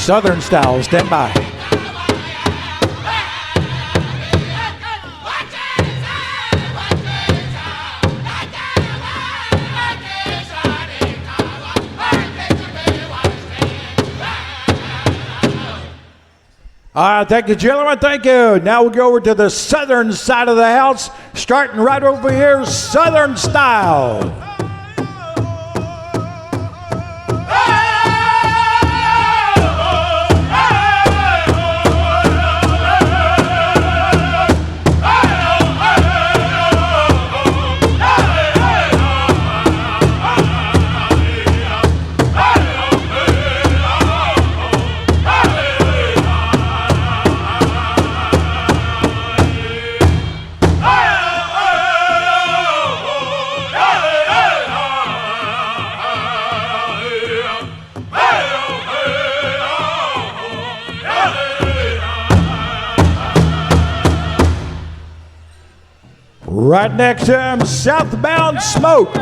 Southern style, stand by. All right, thank you, gentlemen. Thank you. Now we'll go over to the southern side of the house, starting right over here, Southern style. Right next to him, Southbound Smoke.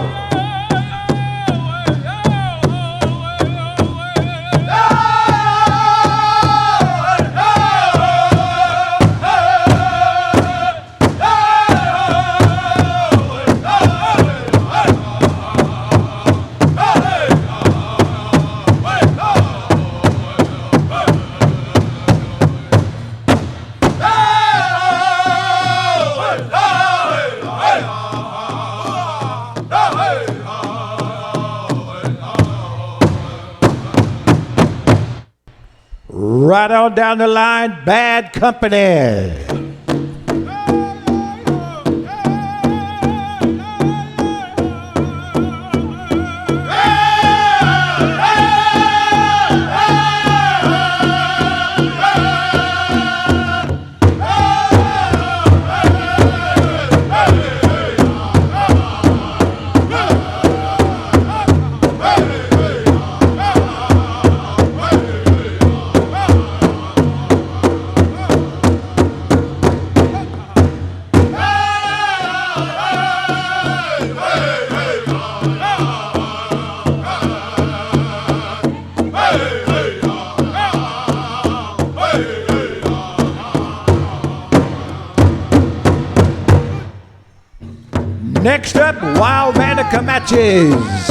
Right on down the line, Bad Company. Next up, Wild Band of Comanches.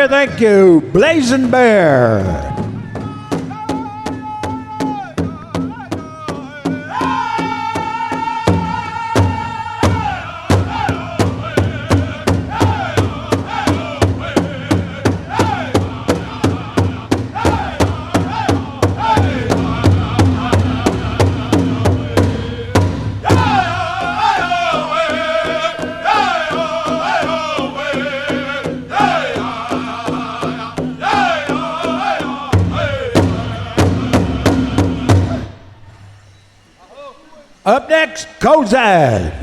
Thank you, Blazing Bear. Up next, Kozad.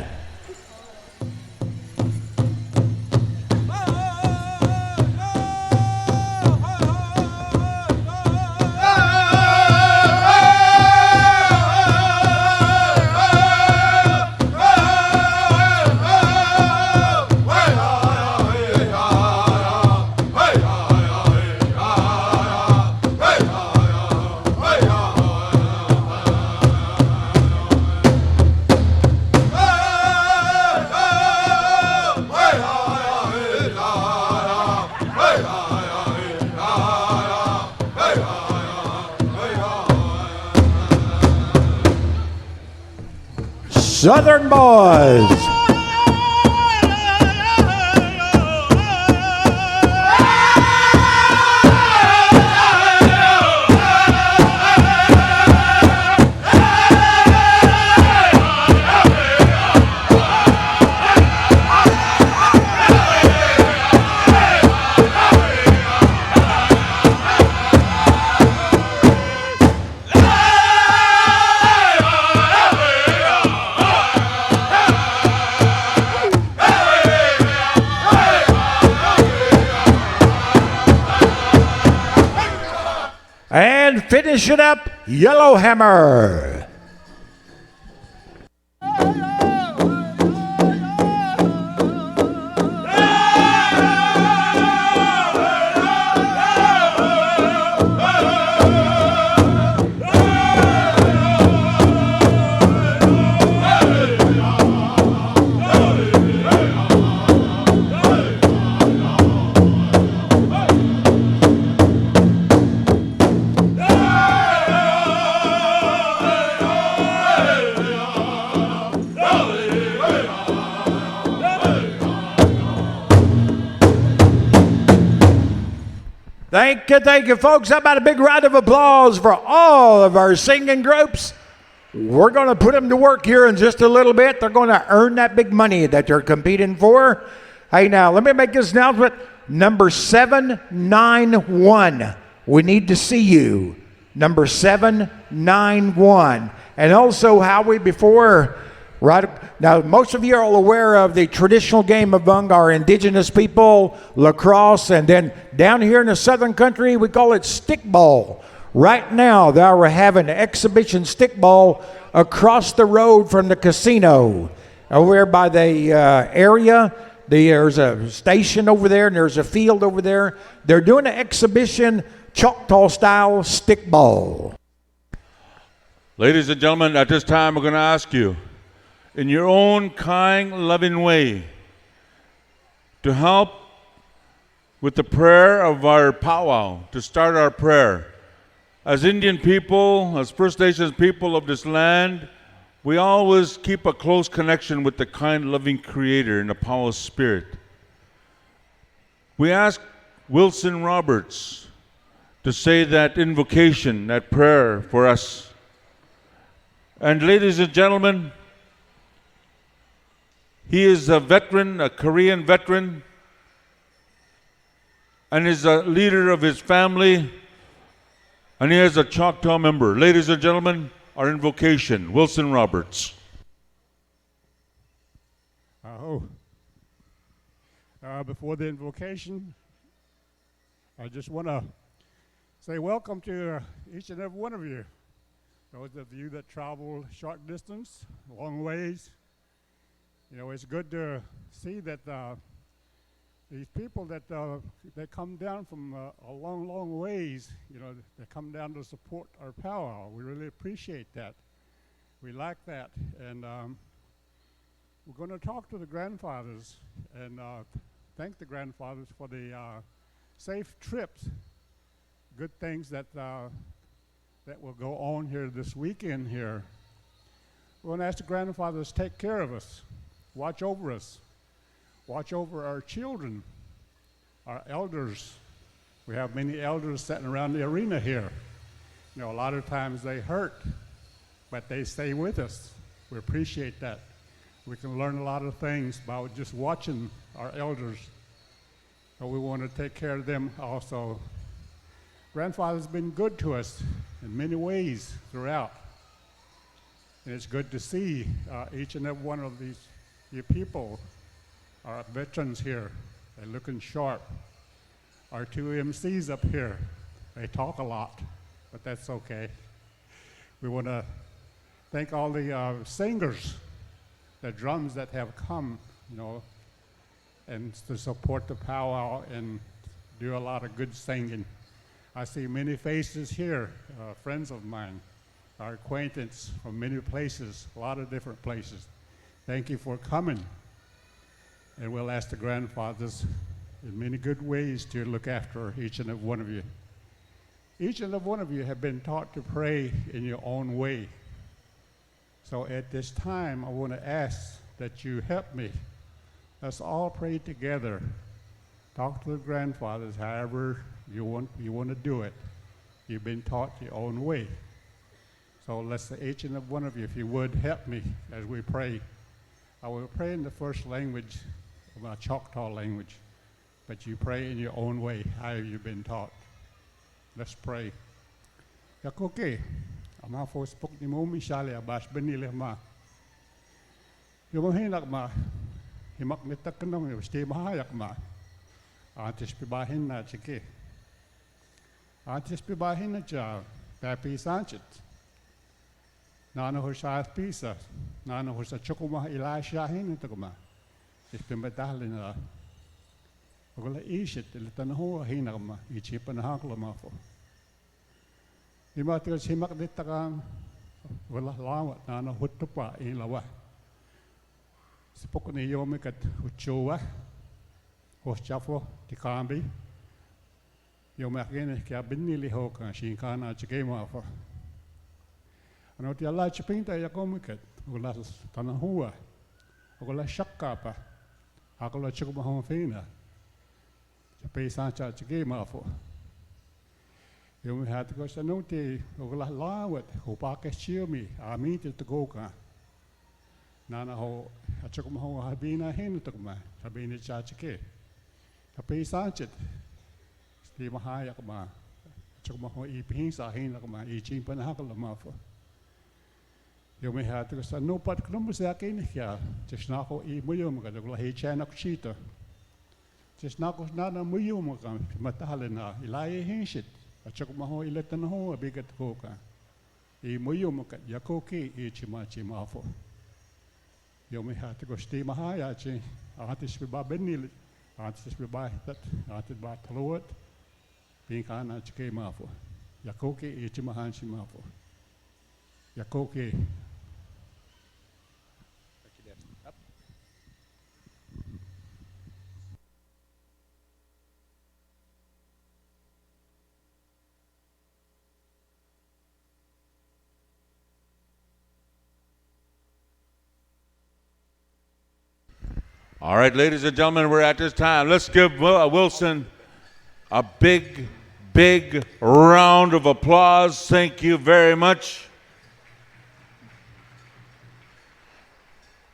Southern Boys. finish it up, Yellowhammer. Thank you, folks. How about a big round of applause for all of our singing groups? We're going to put them to work here in just a little bit. They're going to earn that big money that they're competing for. Hey, now, let me make this announcement. Number 791. We need to see you. Number 791. And also, Howie, before... Right now, most of you are aware of the traditional game among our indigenous people, lacrosse, and then down here in the southern country, we call it stickball. Right now, they are having an exhibition stickball across the road from the casino. Over there by the area, there's a station over there, and there's a field over there. They're doing an exhibition, Choctaw-style stickball. Ladies and gentlemen, at this time, we're going to ask you, in your own kind, loving way, to help with the prayer of our powwow, to start our prayer. As Indian people, as First Nations people of this land, we always keep a close connection with the kind, loving Creator in the powwow spirit. We ask Wilson Roberts to say that invocation, that prayer for us. And ladies and gentlemen, he is a veteran, a Korean veteran, and is a leader of his family, and he is a Choctaw member. Ladies and gentlemen, our invocation, Wilson Roberts. Before the invocation, I just want to say welcome to each and every one of you. Those of you that travel short distance, long ways. You know, it's good to see that these people that they come down from a long, long ways, you know, they come down to support our powwow. We really appreciate that. We like that. And we're going to talk to the grandfathers and thank the grandfathers for the safe trips, good things that will go on here this weekend here. We're going to ask the grandfathers to take care of us. Watch over us. Watch over our children, our elders. We have many elders sitting around the arena here. You know, a lot of times they hurt, but they stay with us. We appreciate that. We can learn a lot of things by just watching our elders. But we want to take care of them also. Grandfather's been good to us in many ways throughout. And it's good to see each and every one of these you people, our veterans here, they're looking sharp. Our two MCs up here, they talk a lot, but that's okay. We want to thank all the singers, the drums that have come, you know, and to support the powwow and do a lot of good singing. I see many faces here, friends of mine, our acquaintance from many places, a lot of different places. Thank you for coming. And we'll ask the grandfathers in many good ways to look after each and every one of you. Each and every one of you have been taught to pray in your own way. So at this time, I want to ask that you help me. Let's all pray together. Talk to the grandfathers however you want to do it. You've been taught your own way. So let's, each and every one of you, if you would, help me as we pray. I will pray in the first language, my Choctaw language, but you pray in your own way, how you've been taught. Let's pray. Yakoke, ama fo spok ni mo misale abas benile ma. Yomohinak ma, himak nitak kanong stay mahayak ma. Antes pibahin na chike. Antes pibahin na cha, Papi Sanchez. Nana Hosha Pisa. Nana Hosha Chokuma Elisha Hinatoma. Ich bin bei Dahlina. Ogola Ishit, Litanaho Hinama, Ichip and Haklomafo. Imatis Himak de Tagan, Ola Lawa, Nana Hutupa in Lawa. Spoken Yomic at Huchoa, Hoschafo, Tikambi. Yomakin, Cabinili Hoka, Shinkana, Chigama. And what you like to paint a Yakomicat, Ola Tanahua, Ogola Shakapa, Akola Chukuma Fina. Pay Sancha Chigama for. You had to go to Note, Ola Lawet, who Parker cheer me, I meet it to go. Nana ho, a Chukuma Habina Hinutuma, Habina Chachike. A Pay Sanchez, Steve Hayakma, Chukuma E. Pinsa Hinakma, E. Chimp and Hakalama. You may have to go to no part Columbus in here, just now E. William, he Chanak cheater. Just now, not a Muyum, Matalina, Elia Hinshit, a Chokmaho Eletanaho, a big at Hoka. E Muyum, Yakoki, E. Chimachi Mafo. You may have to go stay Mahayachi, artist with Babenil, artist with by that, artist by Talot, Pinkana Chike Mafo. Yakoki, E. Chimahanshi Mafo. Yakoki. All right, ladies and gentlemen, we're at this time. Let's give Wilson a big, big round of applause. Thank you very much.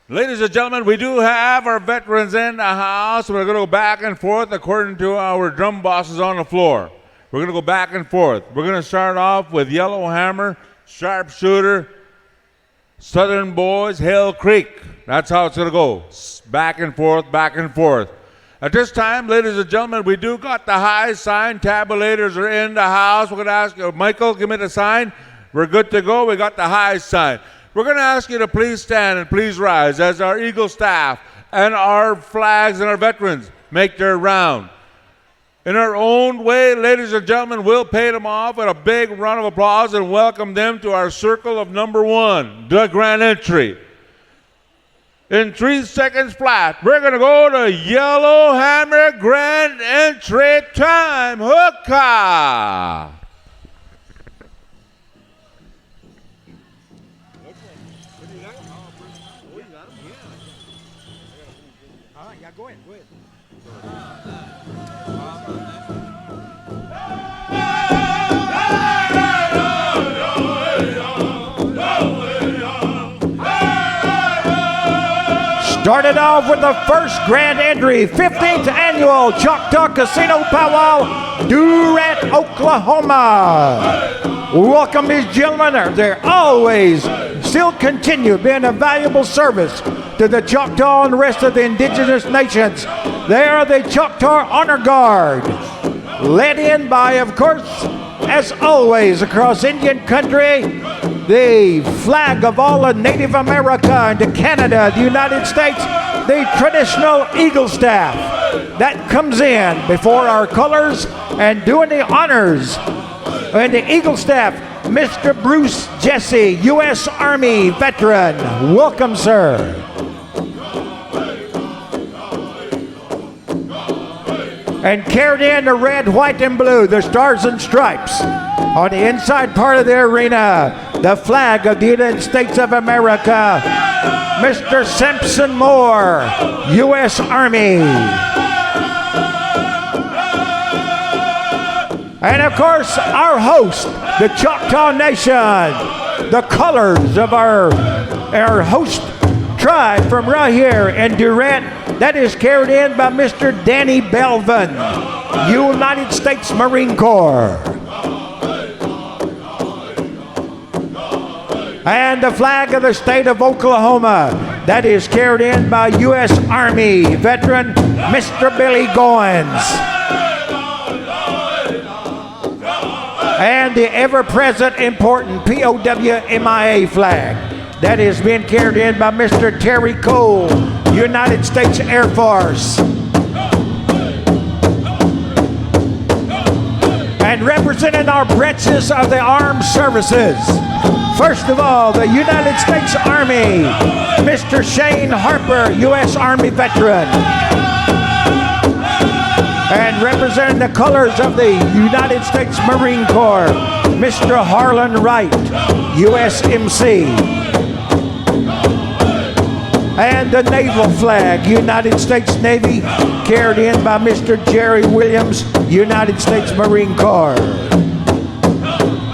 Ladies and gentlemen, we do have our veterans in the house. We're going to go back and forth according to our drum bosses on the floor. We're going to go back and forth. We're going to start off with Yellowhammer, Sharpshooter, Southern Boys, Hale Creek. That's how it's going to go. Back and forth, back and forth. At this time, ladies and gentlemen, we do got the high sign. Tabulators are in the house. We're going to ask you, Michael, give me the sign. We're good to go. We got the high sign. We're going to ask you to please stand and please rise as our Eagle staff and our flags and our veterans make their round. In our own way, ladies and gentlemen, we'll pay them off with a big round of applause and welcome them to our circle of number one, the grand entry. In 3 seconds flat, we're going to go to Yellowhammer grand entry time. Hookah! Go ahead. Started off with the first grand entry, 15th annual Choctaw Casino Pow Wow, Durant, Oklahoma. Welcome these gentlemen. They're always still continue being a valuable service to the Choctaw and the rest of the indigenous nations. They are the Choctaw Honor Guard, led in by, of course, as always, across Indian country, the flag of all of Native America and Canada, the United States, the traditional Eagle staff that comes in before our colors and doing the honors. And the Eagle staff, Mr. Bruce Jesse, U.S. Army veteran. Welcome, sir. And carried in the red, white, and blue, the stars and stripes. On the inside part of the arena, the flag of the United States of America, Mr. Sampson Moore, U.S. Army. And of course, our host, the Choctaw Nation, the colors of our host tribe from right here in Durant, that is carried in by Mr. Danny Belvin, United States Marine Corps. And the flag of the state of Oklahoma, that is carried in by U.S. Army veteran, Mr. Billy Goins. and the ever-present important POWMIA flag. That is being carried in by Mr. Terry Cole, United States Air Force. And representing our branches of the armed services. First of all, the United States Army, Mr. Shane Harper, U.S. Army veteran. And representing the colors of the United States Marine Corps, Mr. Harlan Wright, USMC. And the naval flag, United States Navy, carried in by Mr. Jerry Williams, United States Marine Corps.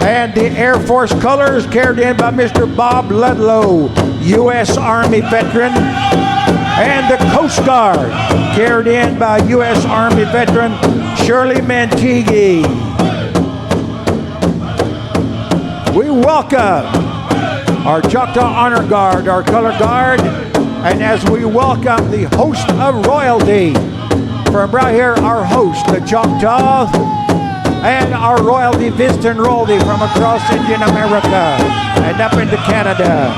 And the Air Force colors carried in by Mr. Bob Ludlow, U.S. Army veteran. And the Coast Guard, carried in by U.S. Army veteran Shirley Mantigi. We welcome our Choctaw Honor Guard, our color guard, and as we welcome the host of royalty from right here, our host, the Choctaw, and our royalty visiting royalty from across Indian America and up into Canada.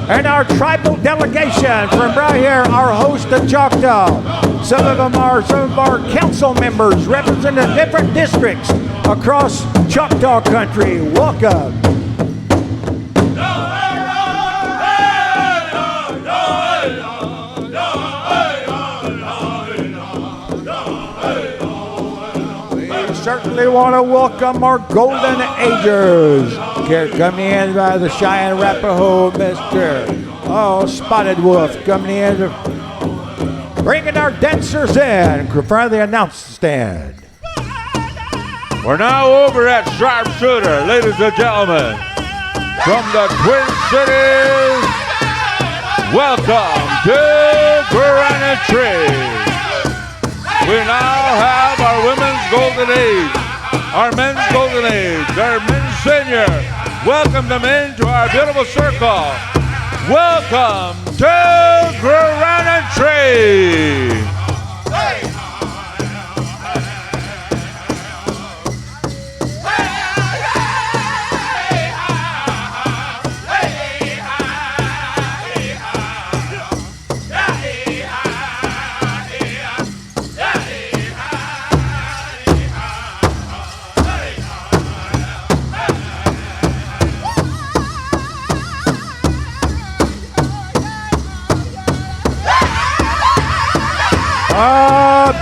And our tribal delegation from right here, our host of Choctaw. Some of them are some of our council members representing different districts across Choctaw country. Welcome. We certainly want to welcome our Golden Agers. Coming in by the Cheyenne Arapaho, Mr. Spotted Wolf coming in, bringing our dancers in front of the announce stand. We're now over at Sharpshooter, ladies and gentlemen. From the Twin Cities, welcome to Durant. We now have our women's golden age, our men's golden age, our men's senior. Welcome them into our beautiful circle. Welcome to Durant.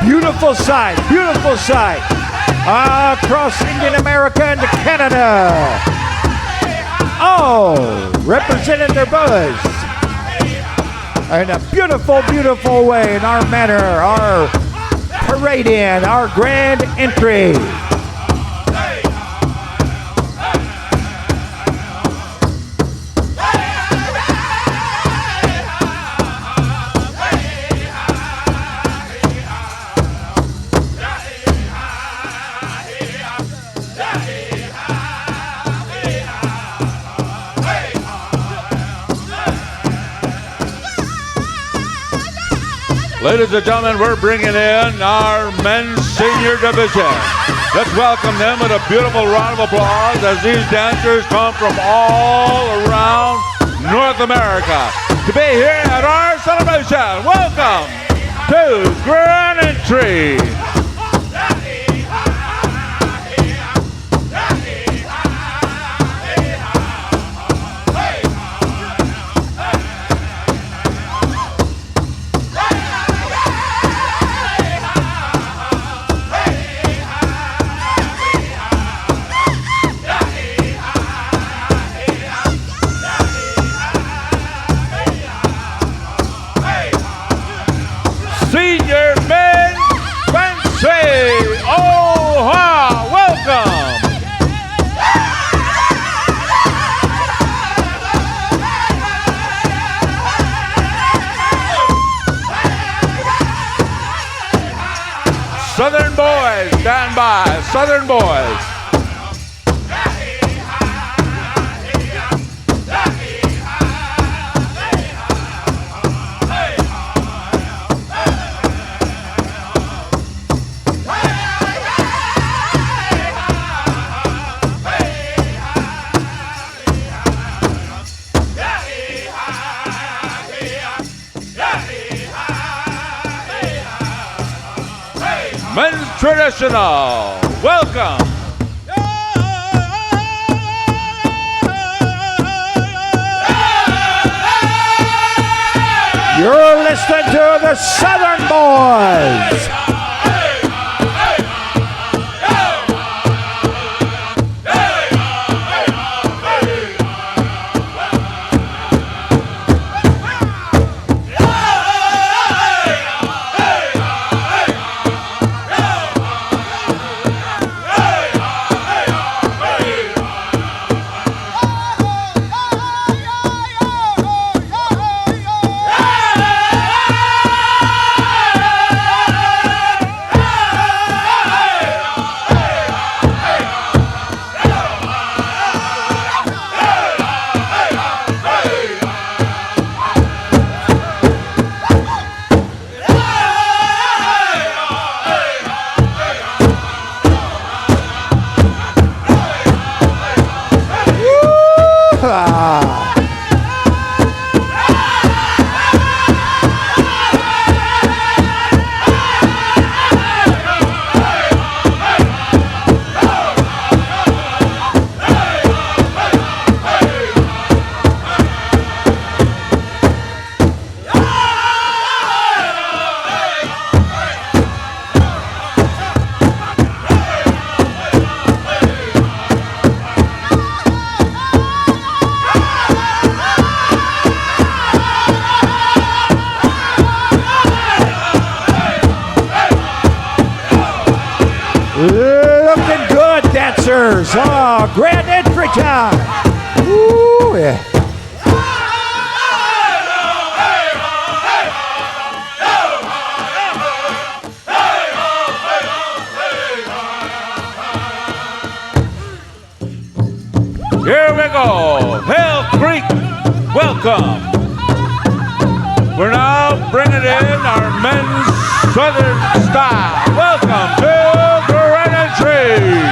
Beautiful sight, beautiful sight. Across Indian America into Canada. Oh, representing their brothers. In a beautiful, beautiful way, in our manner, our parade in, our grand entry. Ladies and gentlemen, we're bringing in our men's senior division. Let's welcome them with a beautiful round of applause as these dancers come from all around North America to be here at our celebration. Welcome to Durant. Senior men fancy. Oh, ha, welcome. Southern boys, stand by. Southern boys. Traditional. Welcome. You're listening to the Southern Boys. Looking good, dancers. Oh, grand entry time. Ooh, yeah. Here we go. Hell Creek, welcome. We're now bringing in our men's southern style. Welcome to Durant and Tree.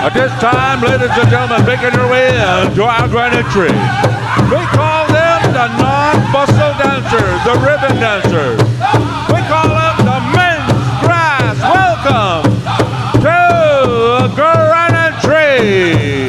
At this time, ladies and gentlemen, making their way into our grand entry. We call them the non-bustle dancers, the ribbon dancers. We call them the men's grass. Welcome to the grand entry.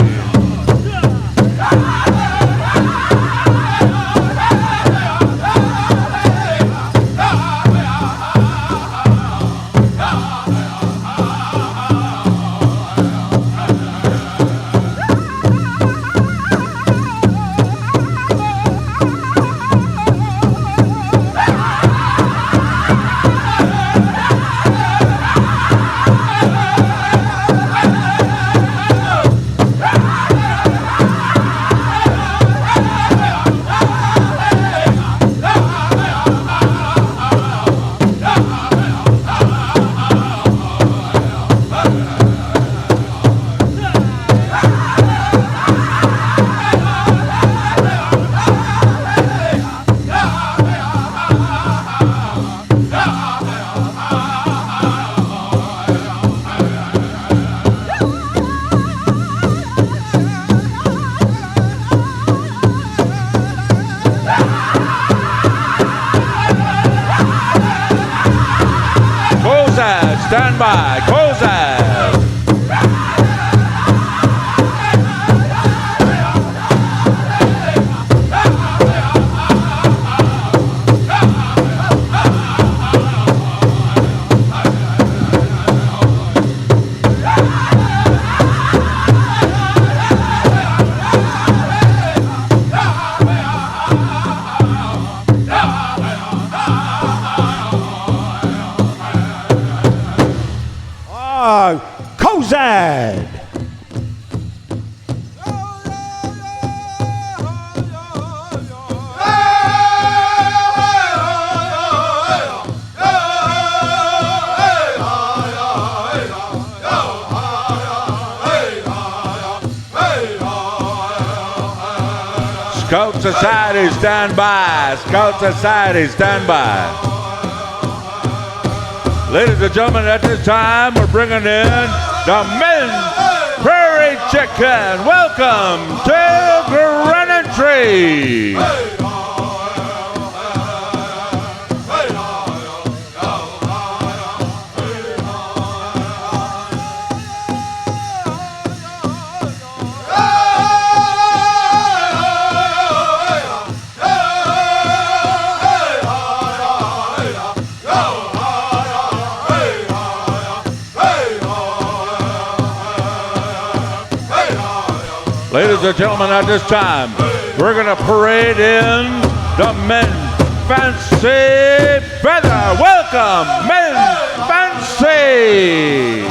Stand by, Kozak. Kozad. Scout Society, stand by. Scout Society, stand by. Ladies and gentlemen, at this time, we're bringing in the men's Prairie Chicken. Welcome to Granite Tree. Ladies and gentlemen, at this time, we're going to parade in the men's Fancy Feather. Welcome, men's Fancy.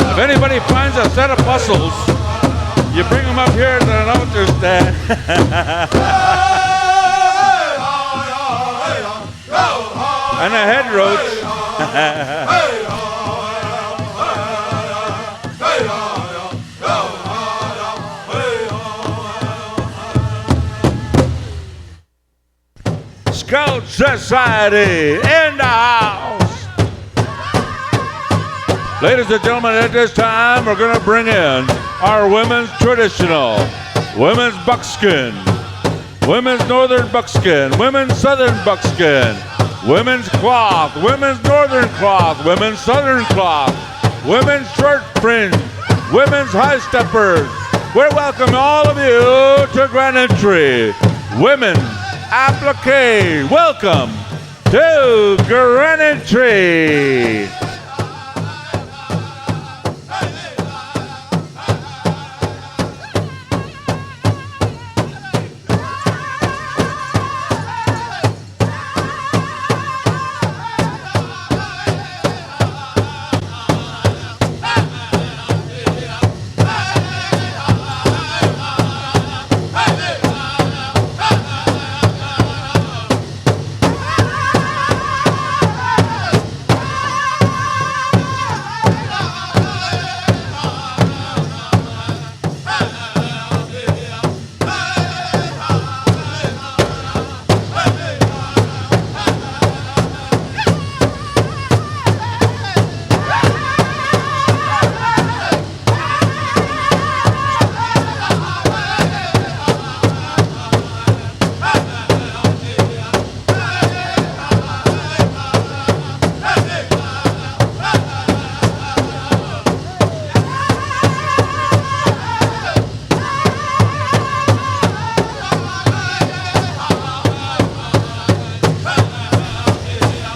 If anybody finds a set of bustles, you bring them up here to the announcer's stand. And a head roach. Scout Society in the house. Ladies and gentlemen, at this time, we're going to bring in our women's traditional, women's buckskin, women's northern buckskin, women's southern buckskin, women's cloth, women's northern cloth, women's southern cloth, women's short fringe, women's high steppers. We welcome all of you to Granite Tree. Women's applique. Welcome to Granite Tree.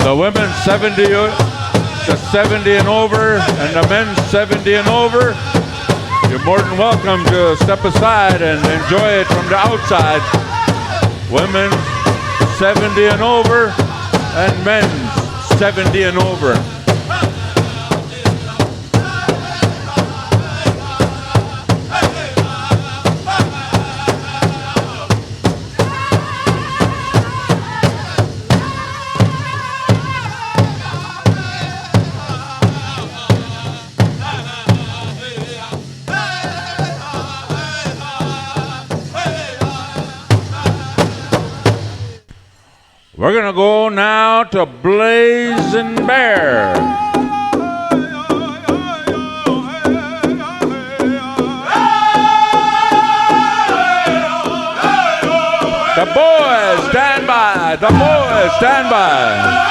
The women's 70 and over, and the men's 70 and over. You're more than welcome to step aside and enjoy it from the outside. Women's 70 and over, and men's 70 and over. We're going to go now to Blazing Bear. The boys stand by. The boys stand by.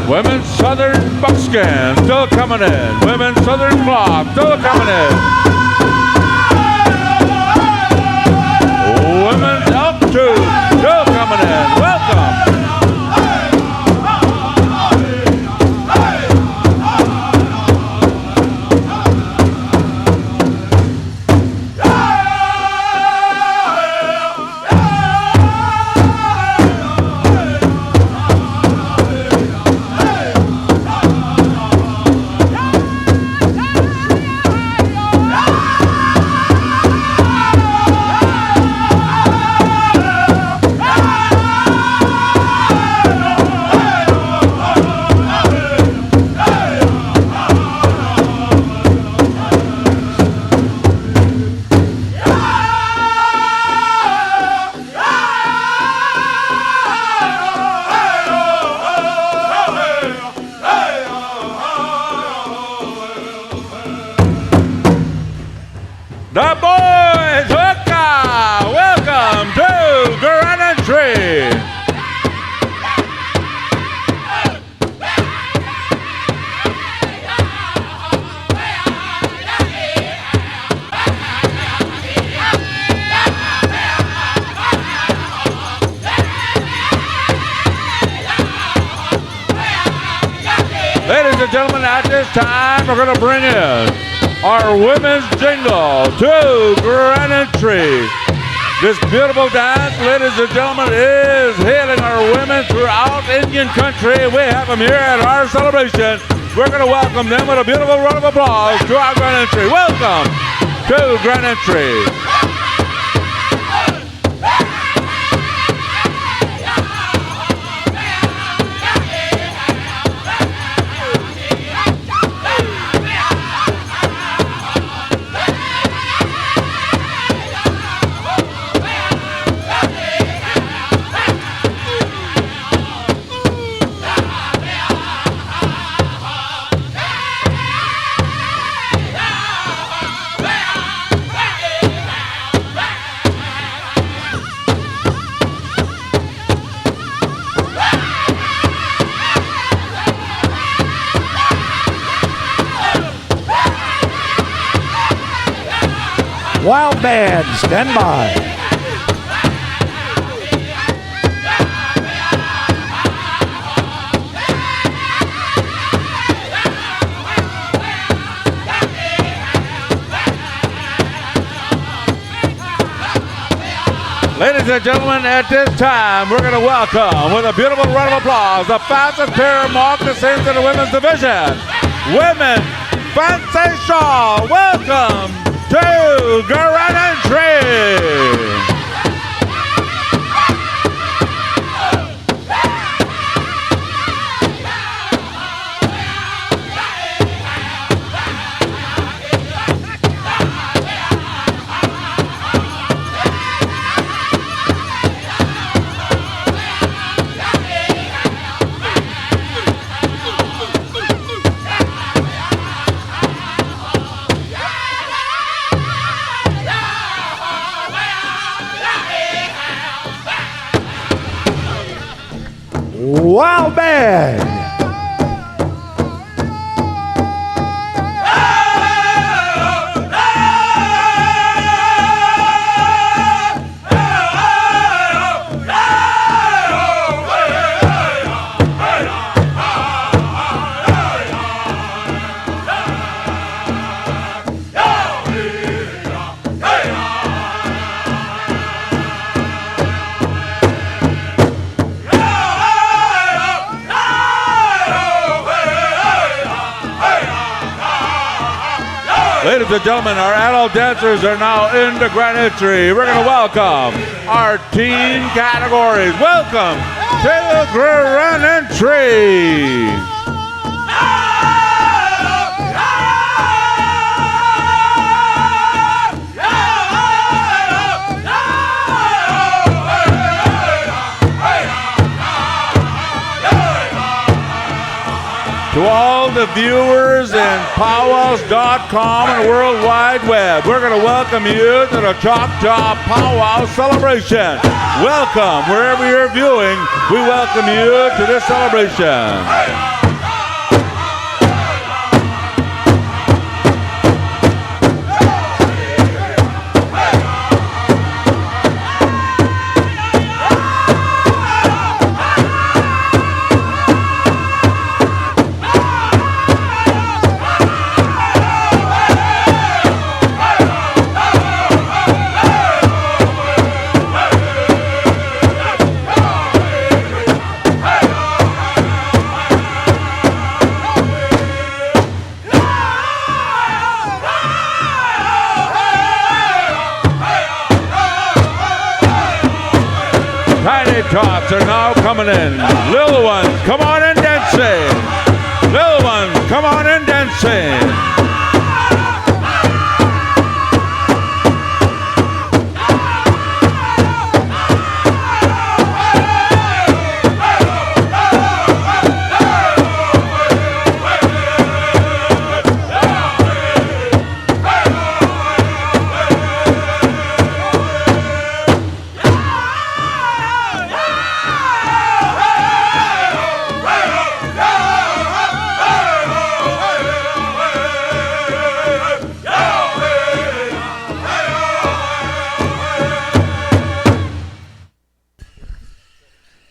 Women's Southern Buckskin still coming in. Women's Southern Clock still coming in. Women's Elk Tube still coming in. Welcome. The boys, Choctaw, welcome to Durant. Ladies and gentlemen, at this time, we're going to bring in our women's jingle to Granite Tree. This beautiful dance, ladies and gentlemen, is hailing our women throughout Indian country. We have them here at our celebration. We're going to welcome them with a beautiful round of applause to our Granite Tree. Welcome to Granite Tree. Wild band, stand by. Ladies and gentlemen, at this time, we're going to welcome, with a beautiful round of applause, the fastest pair of moccasins in the women's division. Women, Fancy Shaw, welcome to Granite Tree. Wild band. Ladies and gentlemen, our adult dancers are now in the grand entry. We're going to welcome our teen categories. Welcome to the grand entry. To all the viewers in PowWows.com and World Wide Web, we're going to welcome you to the Choctaw Pow Wow celebration. Welcome wherever you're viewing. We welcome you to this celebration. Tiny tots are now coming in. Little ones, come on in dancing. Little ones, come on in dancing.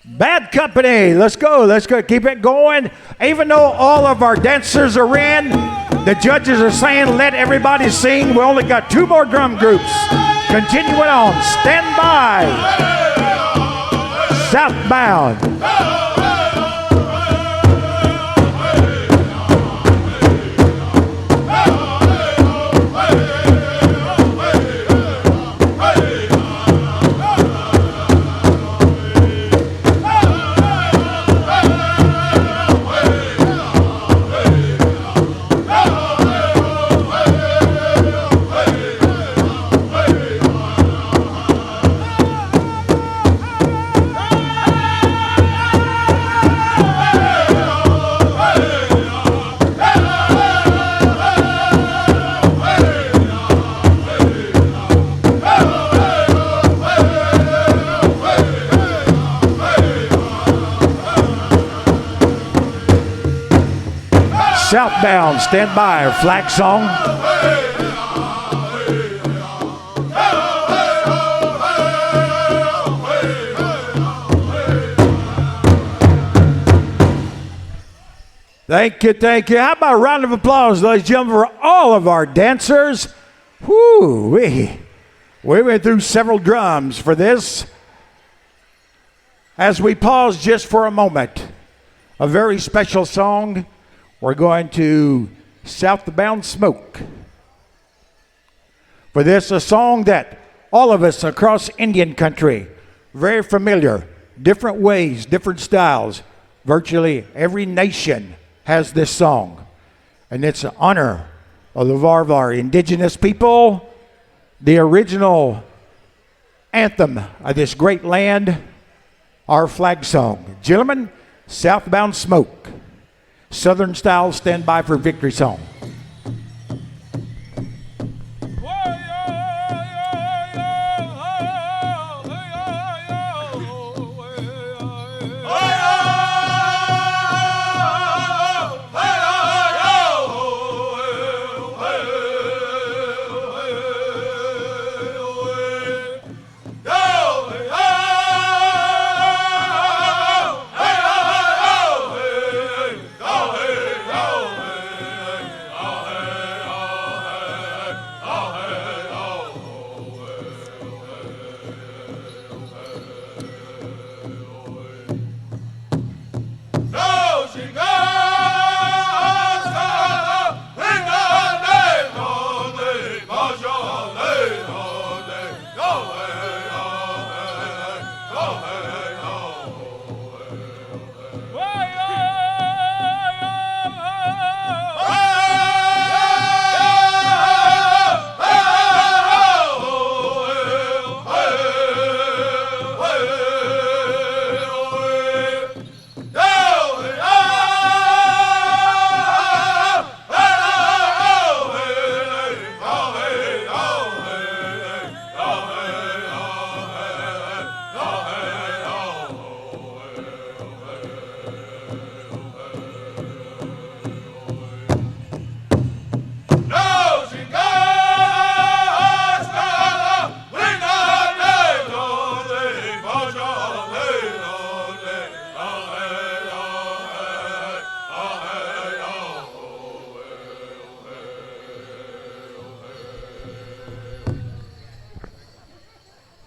Bad company. Let's go. Let's go. Keep it going. Even though all of our dancers are in, the judges are saying let everybody sing. We only got 2 more drum groups. Continuing on. Stand by. Southbound. Southbound, stand by, flag song. Thank you, thank you. How about a round of applause, ladies and gentlemen, for all of our dancers? Whoo, we went through several drums for this. As we pause just for a moment, a very special song. We're going to Southbound Smoke. For this, a song that all of us across Indian country, very familiar, different ways, different styles. Virtually every nation has this song. And it's in honor of our indigenous people, the original anthem of this great land, our flag song. Gentlemen, Southbound Smoke. Southern style, stand by for victory song.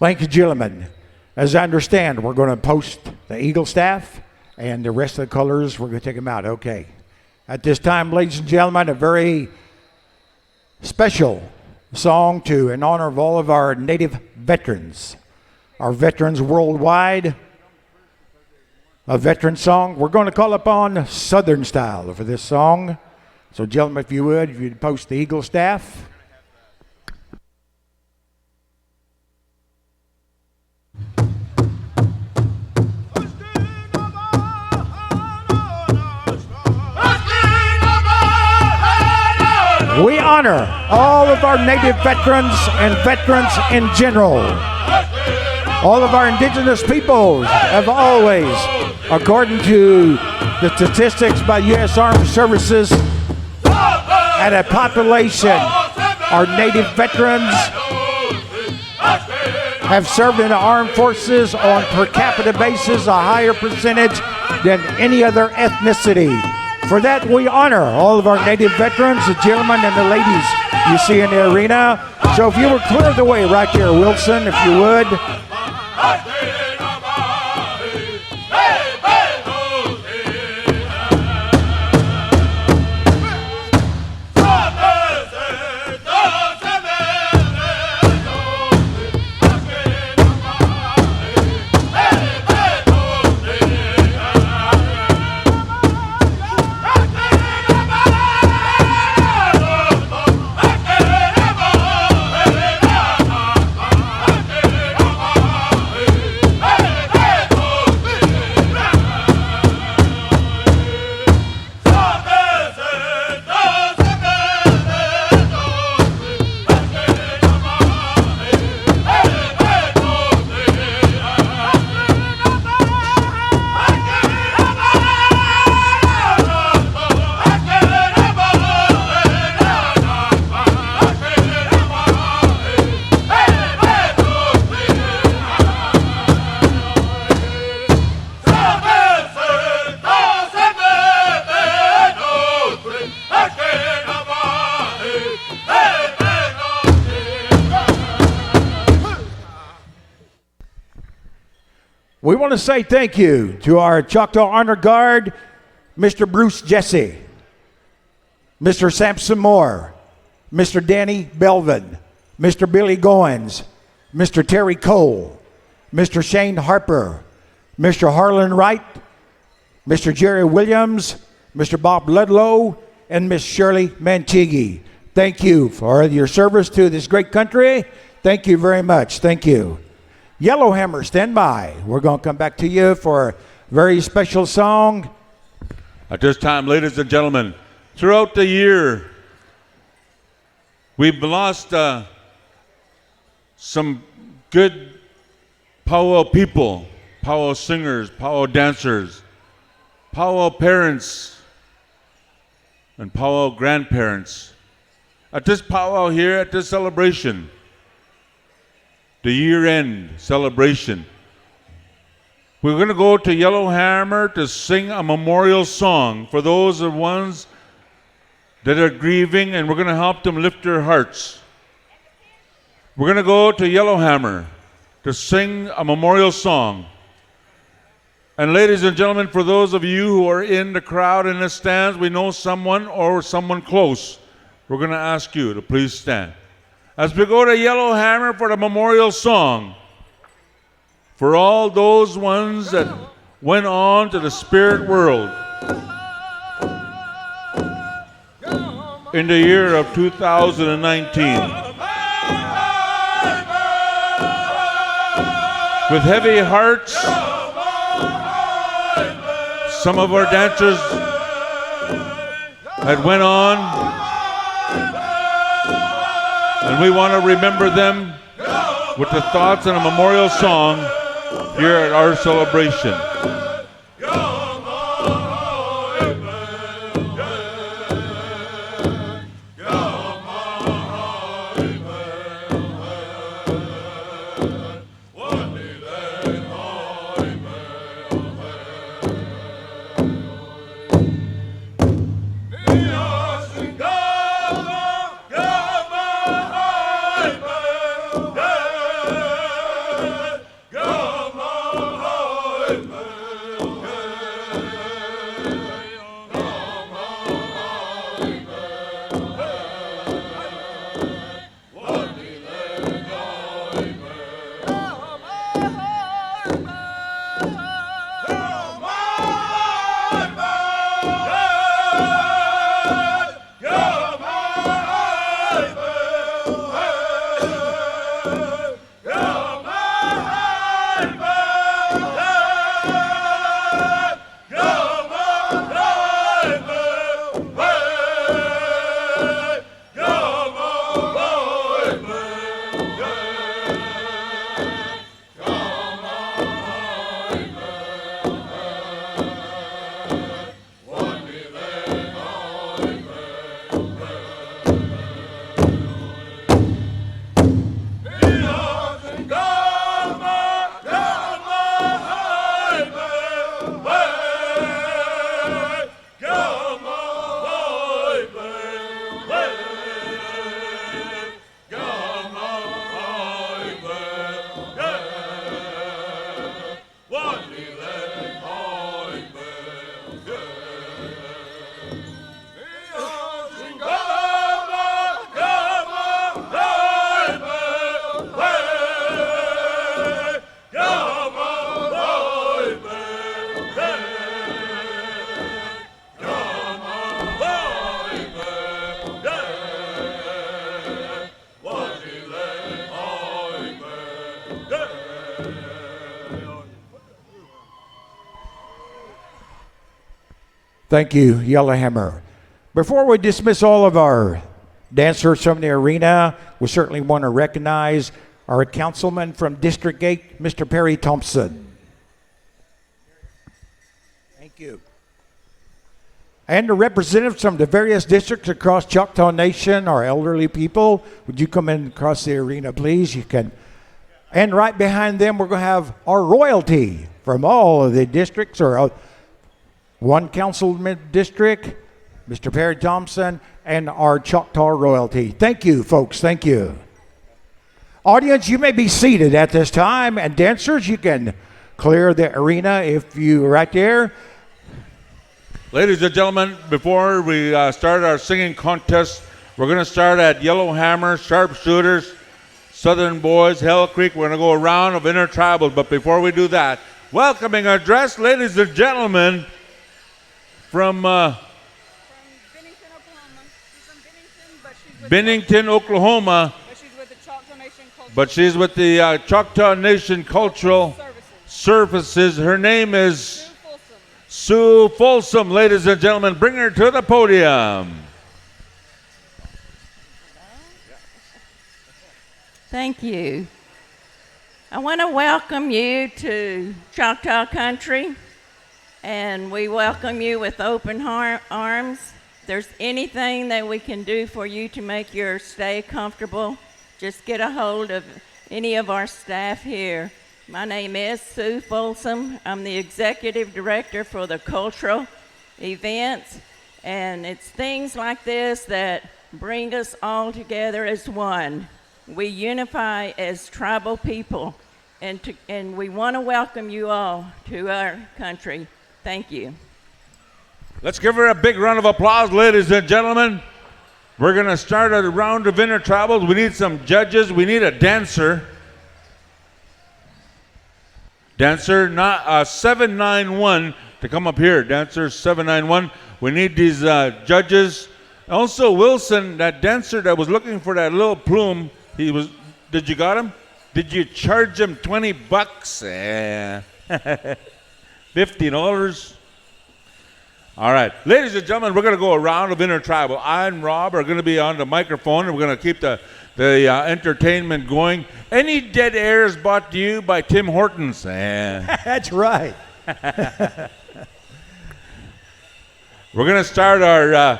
Thank you, gentlemen. As I understand, we're going to post the eagle staff, and the rest of the colors, we're going to take them out. Okay. At this time, ladies and gentlemen, a very special song in honor of all of our Native veterans, our veterans worldwide. A veteran song. We're going to call upon Southern style for this song. So, gentlemen, if you'd post the eagle staff. We honor all of our Native veterans and veterans in general. All of our indigenous peoples have always, according to the statistics by U.S. Armed Services, had a population, our Native veterans have served in the armed forces on per capita basis a higher percentage than any other ethnicity. For that, we honor all of our Native veterans, the gentlemen and the ladies you see in the arena. So if you would clear the way right there, Wilson, if you would. We want to say thank you to our Choctaw Honor Guard, Mr. Bruce Jesse, Mr. Sampson Moore, Mr. Danny Belvin, Mr. Billy Goins, Mr. Terry Cole, Mr. Shane Harper, Mr. Harlan Wright, Mr. Jerry Williams, Mr. Bob Ludlow, and Miss Shirley Mantigi. Thank you for your service to this great country. Thank you very much. Thank you. Yellowhammer, stand by. We're going to come back to you for a very special song. At this time, ladies and gentlemen, throughout the year, we've lost some good powwow people, powwow singers, powwow dancers, powwow parents, and powwow grandparents. At this powwow here, at this celebration, the year-end celebration, we're going to go to Yellowhammer to sing a memorial song for those ones that are grieving, and we're going to help them lift their hearts. We're going to go to Yellowhammer to sing a memorial song. And ladies and gentlemen, for those of you who are in the crowd in the stands, we know someone or someone close. We're going to ask you to please stand as we go to Yellowhammer for the memorial song for all those ones that went on to the spirit world in the year of 2019. With heavy hearts, some of our dancers had went on, and we want to remember them with the thoughts and a memorial song here at our celebration. Thank you, Yellowhammer. Before we dismiss all of our dancers from the arena, we certainly want to recognize our councilman from District 8, Mr. Perry Thompson. Thank you. And the representatives from the various districts across Choctaw Nation, our elderly people. Would you come in across the arena, please? You can. And right behind them, we're going to have our royalty from all of the districts, or one councilman district, Mr. Perry Thompson, and our Choctaw royalty. Thank you, folks. Thank you. Audience, you may be seated at this time, and dancers, you can clear the arena if you right there. Ladies and gentlemen, before we start our singing contest, we're going to start at Yellowhammer, Sharpshooters, Southern Boys, Hell Creek. We're going to go a round of Intertribal, but before we do that, welcoming address, ladies and gentlemen, from Bennington, Oklahoma. She's from Bennington, Oklahoma, but she's with the Choctaw Nation Cultural but she's with the Choctaw Nation Cultural Services. Her name is Sue Folsom. Ladies and gentlemen, bring her to the podium. Thank you. I want to welcome you to Choctaw Country, and we welcome you with open arms. If there's anything that we can do for you to make your stay comfortable, just get a hold of any of our staff here. My name is Sue Folsom. I'm the executive director for the cultural events, and it's things like this that bring us all together as one. We unify as tribal people, and we want to welcome you all to our country. Thank you. Let's give her a big round of applause, ladies and gentlemen. We're going to start a round of Intertribals. We need some judges. We need a dancer. Dancer 791 to come up here. Dancer 791. We need these judges. Also, Wilson, that dancer that was looking for that little plume, did you got him? Did you charge him $20? $50? All right. Ladies and gentlemen, we're going to go a round of Intertribal. I and Rob are going to be on the microphone, and we're going to keep the entertainment going. Any dead air is brought to you by Tim Hortons. That's right. We're going to start our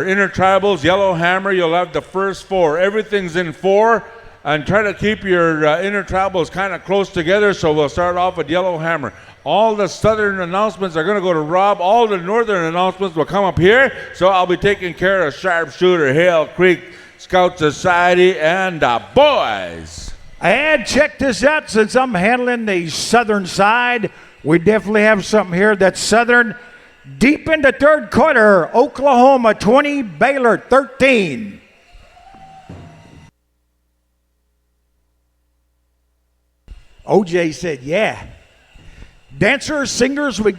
Intertribals. Yellowhammer, you'll have the first four. Everything's in four, and try to keep your Intertribals kind of close together, so we'll start off with Yellowhammer. All the southern announcements are going to go to Rob. All the northern announcements will come up here, so I'll be taking care of Sharpshooter, Hale Creek, Scout Society, and the boys. And check this out, since I'm handling the southern side, we definitely have something here that's southern. Deep in the third quarter, Oklahoma 20, Baylor 13. OJ said, yeah. Dancers, singers, we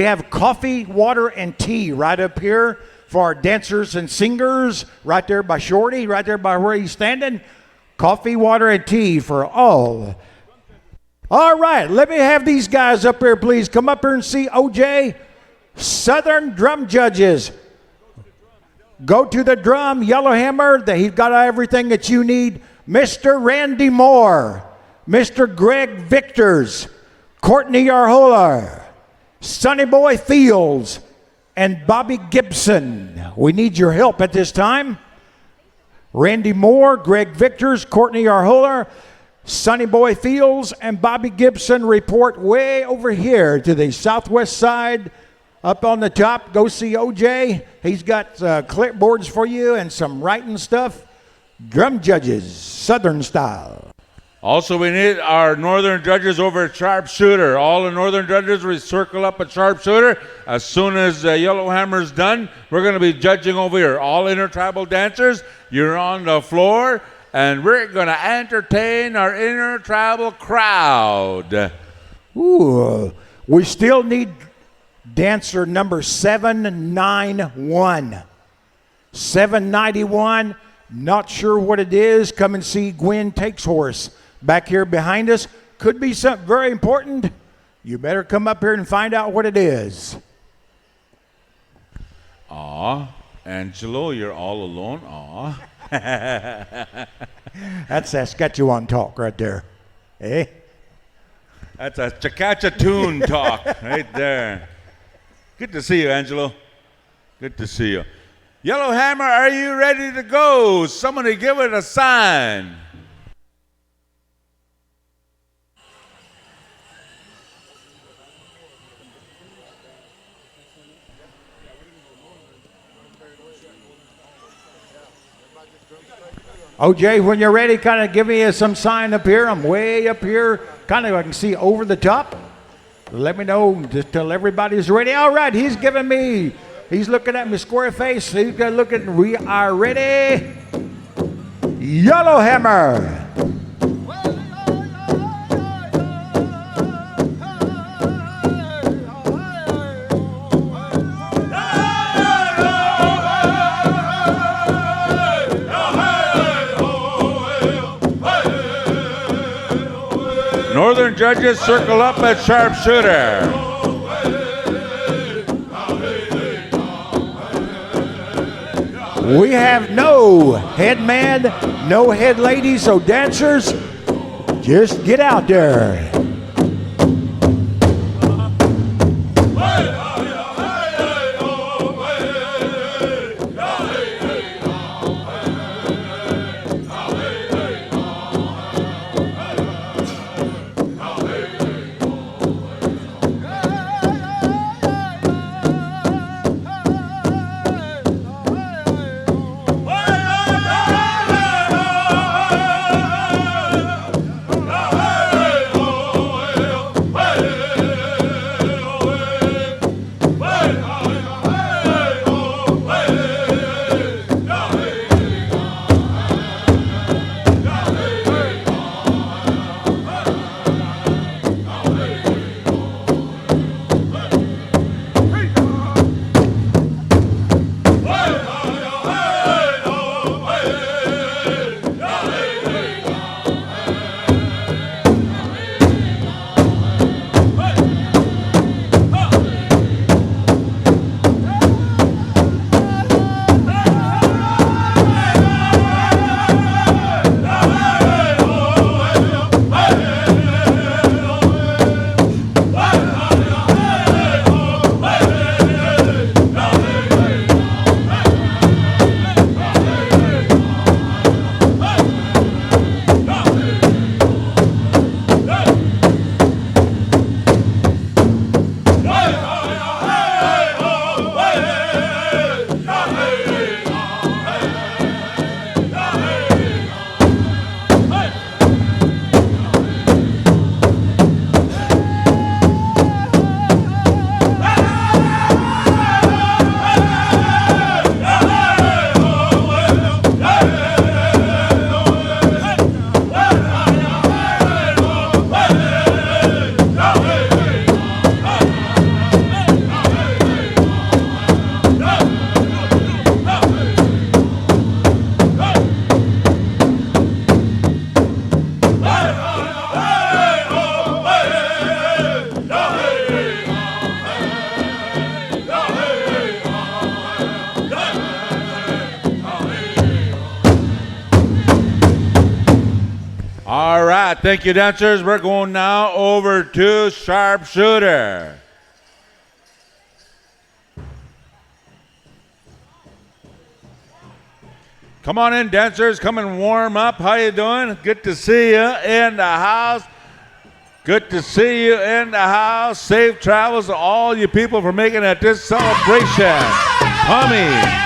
have coffee, water, and tea right up here for our dancers and singers, right there by Shorty, right there by where he's standing. Coffee, water, and tea for all. All right, let me have these guys up here, please. Come up here and see OJ. Southern drum judges. Go to the drum, Yellowhammer. He's got everything that you need. Mr. Randy Moore, Mr. Greg Victors, Courtney Arhola, Sonny Boy Fields, and Bobby Gibson. We need your help at this time. Randy Moore, Greg Victors, Courtney Arhola, Sonny Boy Fields, and Bobby Gibson report way over here to the southwest side. Up on the top, go see OJ. He's got clipboards for you and some writing stuff. Drum judges, Southern style. Also, we need our northern judges over at Sharpshooter. All the northern judges, we circle up at Sharpshooter. As soon as Yellowhammer's done, we're going to be judging over here. All Intertribal dancers, you're on the floor, and we're going to entertain our Intertribal crowd. Ooh, we still need dancer number 791. 791, not sure what it is. Come and see Gwen Takes Horse back here behind us. Could be something very important. You better come up here and find out what it is. Aw. Angelo, you're all alone. Aw. That's Saskatchewan talk right there. Eh? That's a Chakachatoon talk right there. Good to see you, Angelo. Good to see you. Yellowhammer, are you ready to go? Somebody give it a sign. OJ, when you're ready, kind of give me some sign up here. I'm way up here. Kind of I can see over the top. Let me know just till everybody's ready. All right, he's giving me, he's looking at me square face. He's going to look at, we are ready. Yellowhammer. Northern judges circle up at sharpshooter. We have no head man, no head lady, so dancers, just get out there. All right, thank you, dancers. We're going now over to sharpshooter. Come on in, dancers. Come and warm up. How you doing? Good to see you in the house. Good to see you in the house. Safe travels to all you people for making it this celebration. Tommy.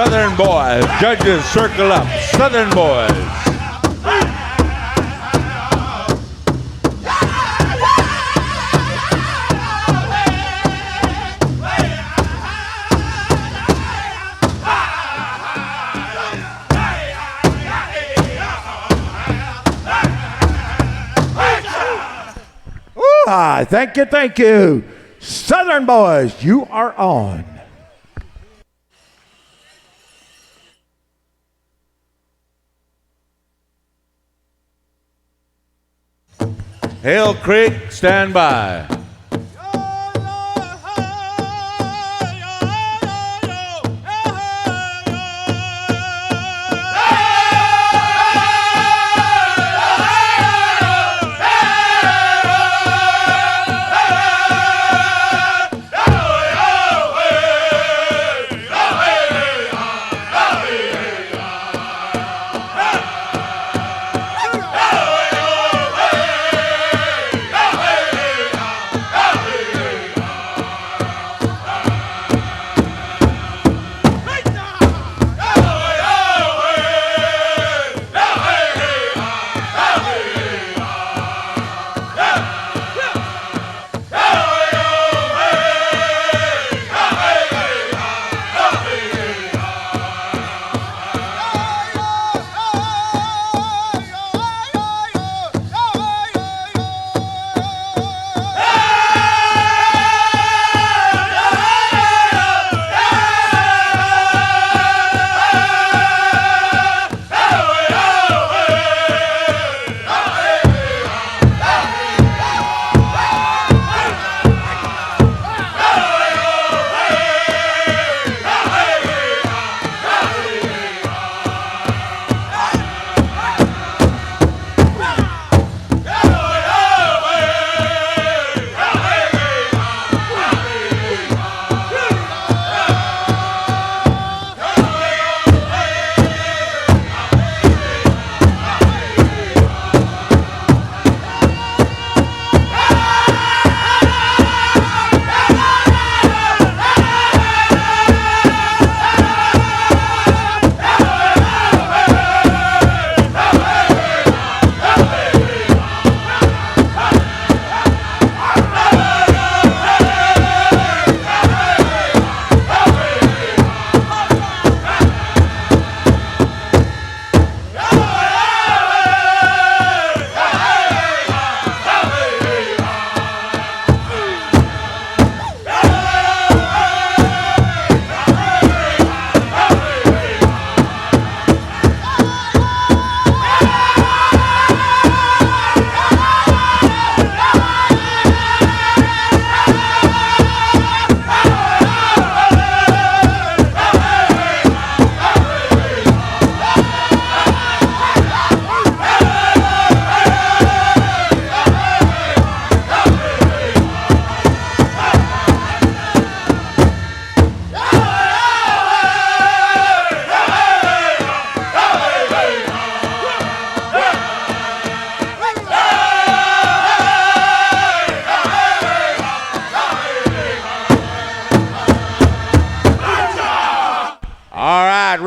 Southern boys. Judges, circle up. Southern boys. Thank you. Southern boys, you are on. Hale Creek, stand by.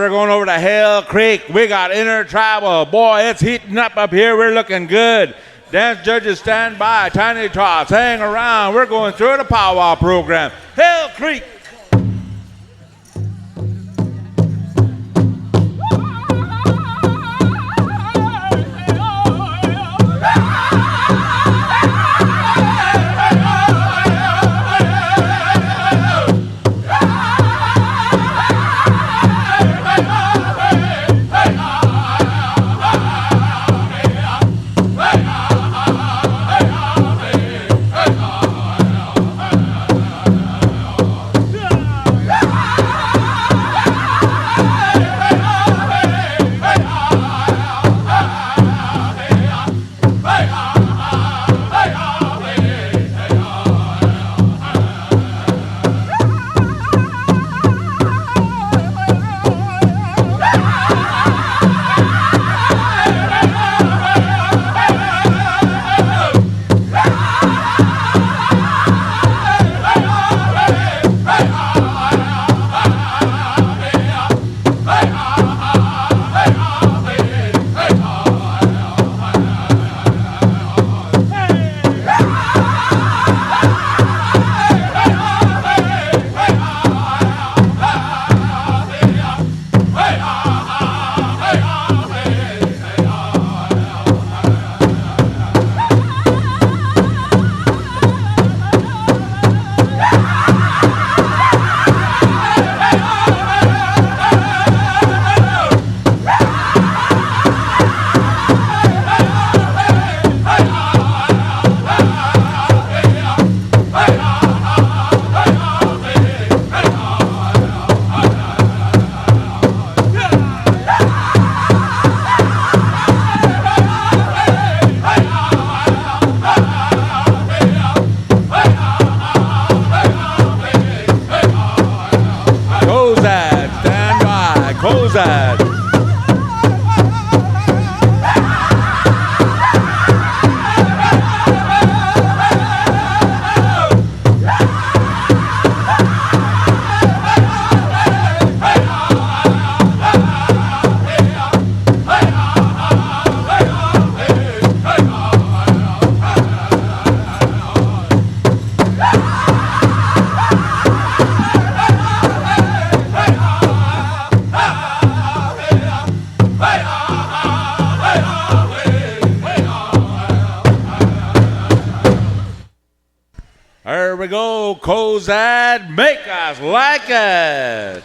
We're going over to Hale Creek. We got Intertribal. Boy, it's heating up here. We're looking good. Dance judges stand by. Tiny Tots, hang around. We're going through the powwow program. Hale Creek. Kozad. There we go, Kozad, make us like it.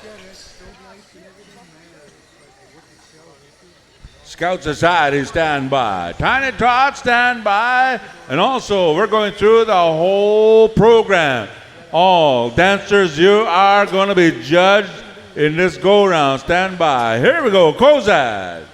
Scout Society, stand by. Tiny Tot, stand by. And also, we're going through the whole program. All dancers, you are going to be judged in this go-round. Stand by. Here we go, Kozad.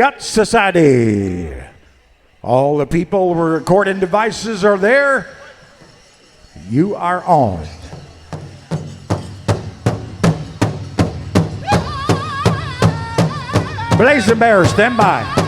Scout Society. All the people with recording devices are there. You are on. Blazing Bear, stand by.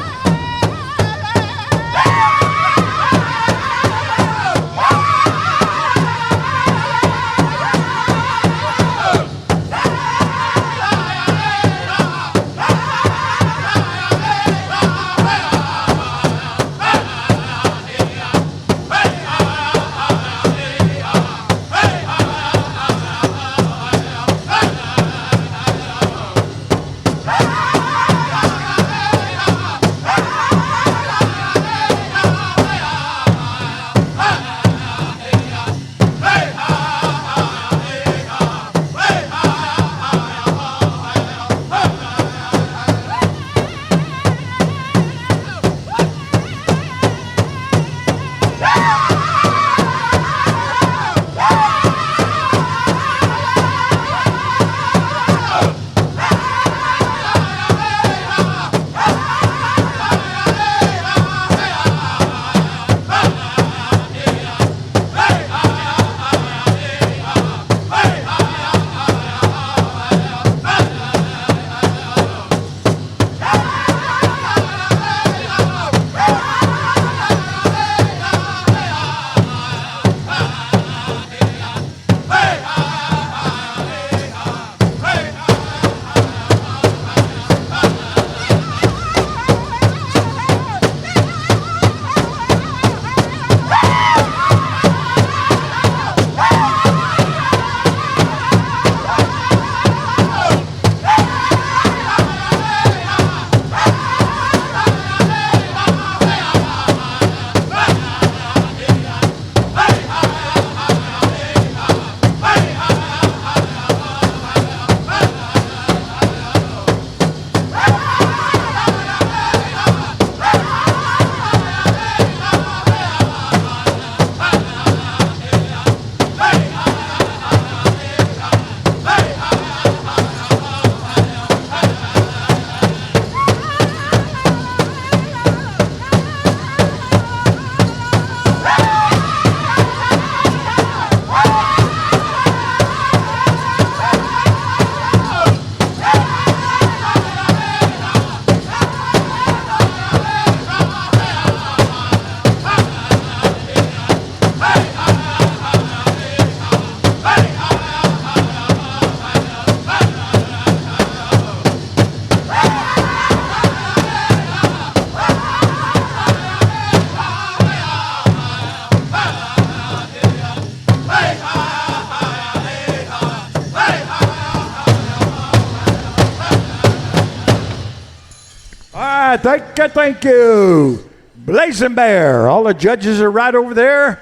right, thank you. Blazing Bear. All the judges are right over there.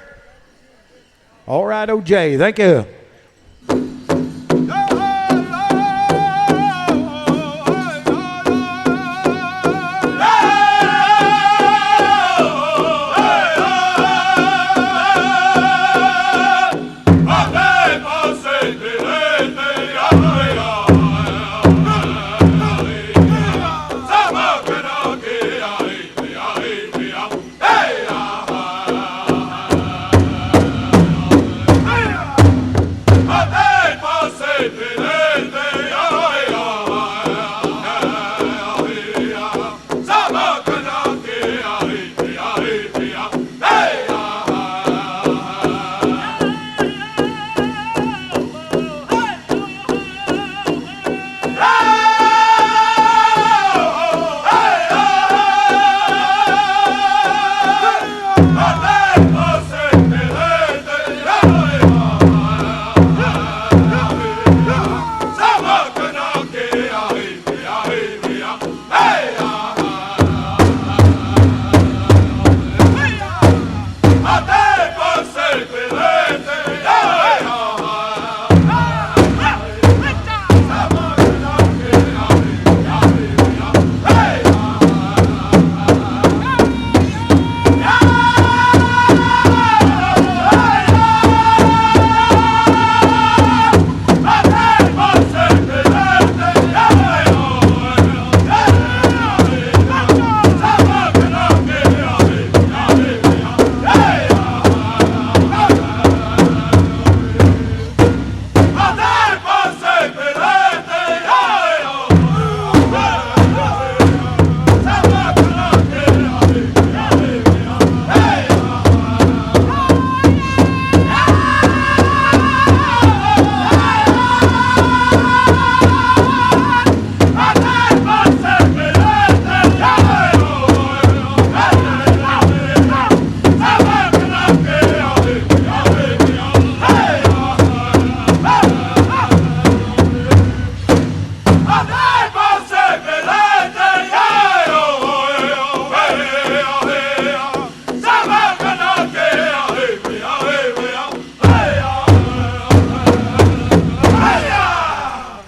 All right, OJ, thank you.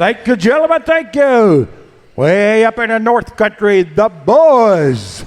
Thank you, gentlemen. Thank you. Way up in the North Country, the boys.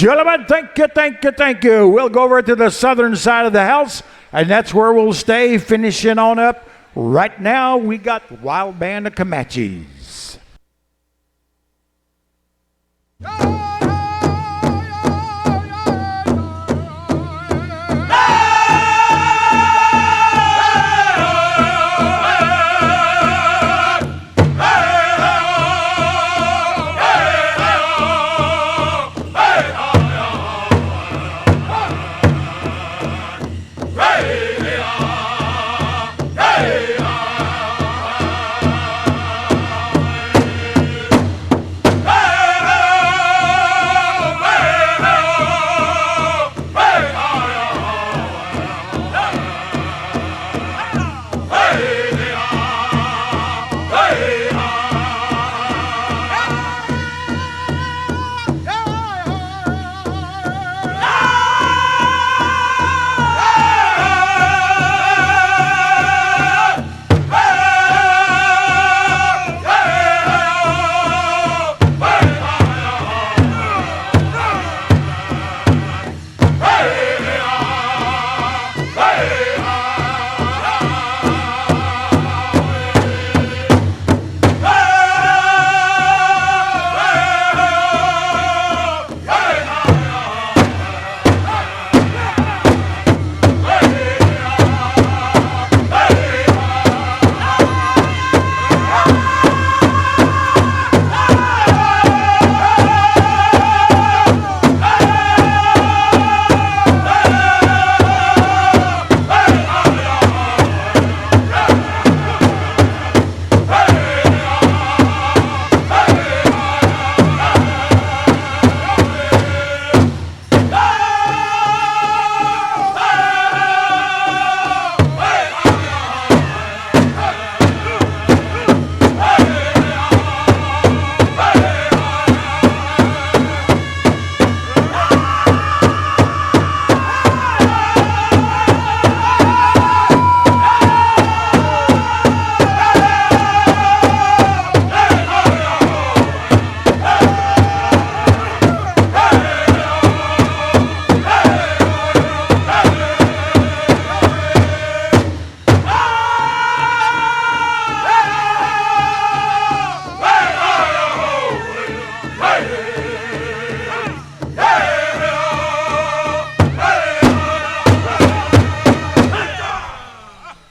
gentlemen, thank you, thank you, thank you. We'll go over to the southern side of the house, and that's where we'll stay, finishing on up. Right now, we got Wild Band of Comanches.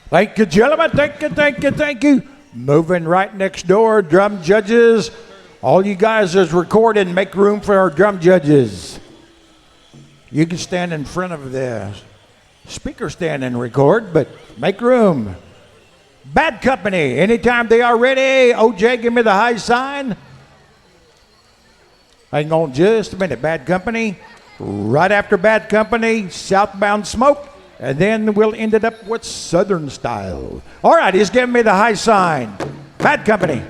Thank you, gentlemen. Thank you, thank you, thank you. Moving right next door, drum judges. All you guys is recording. Make room for our drum judges. You can stand in front of the speaker stand and record, but make room. Bad Company, anytime they are ready. OJ, give me the high sign. Hang on just a minute. Bad Company. Right after Bad Company, Southbound Smoke. And then we'll end it up with Southern Style. All right, he's giving me the high sign. Bad Company.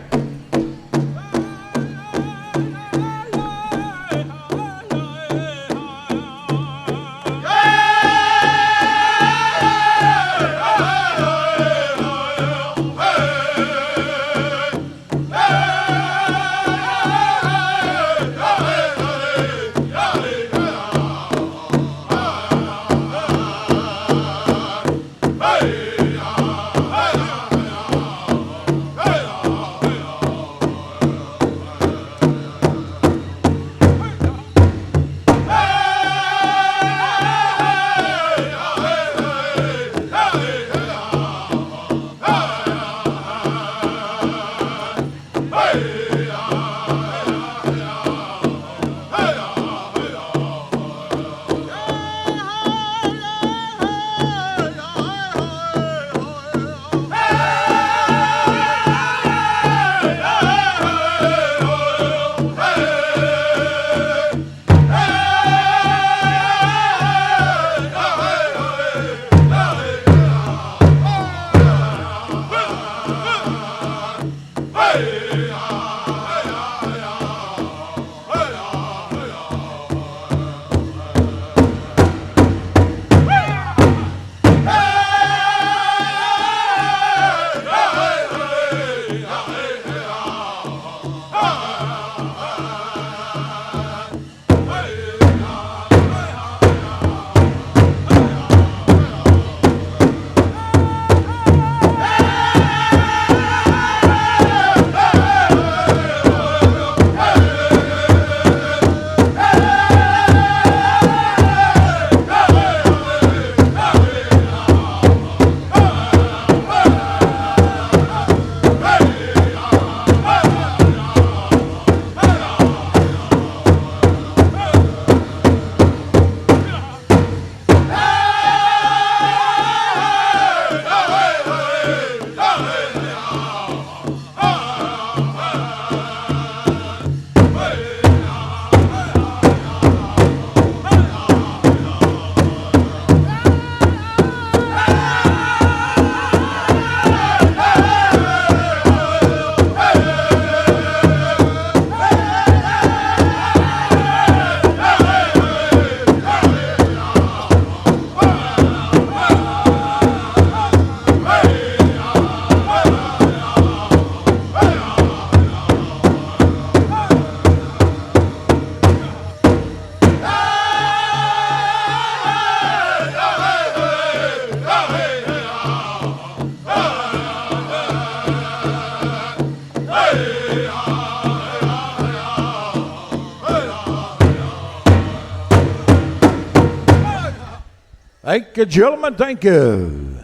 Thank you, gentlemen. Thank you.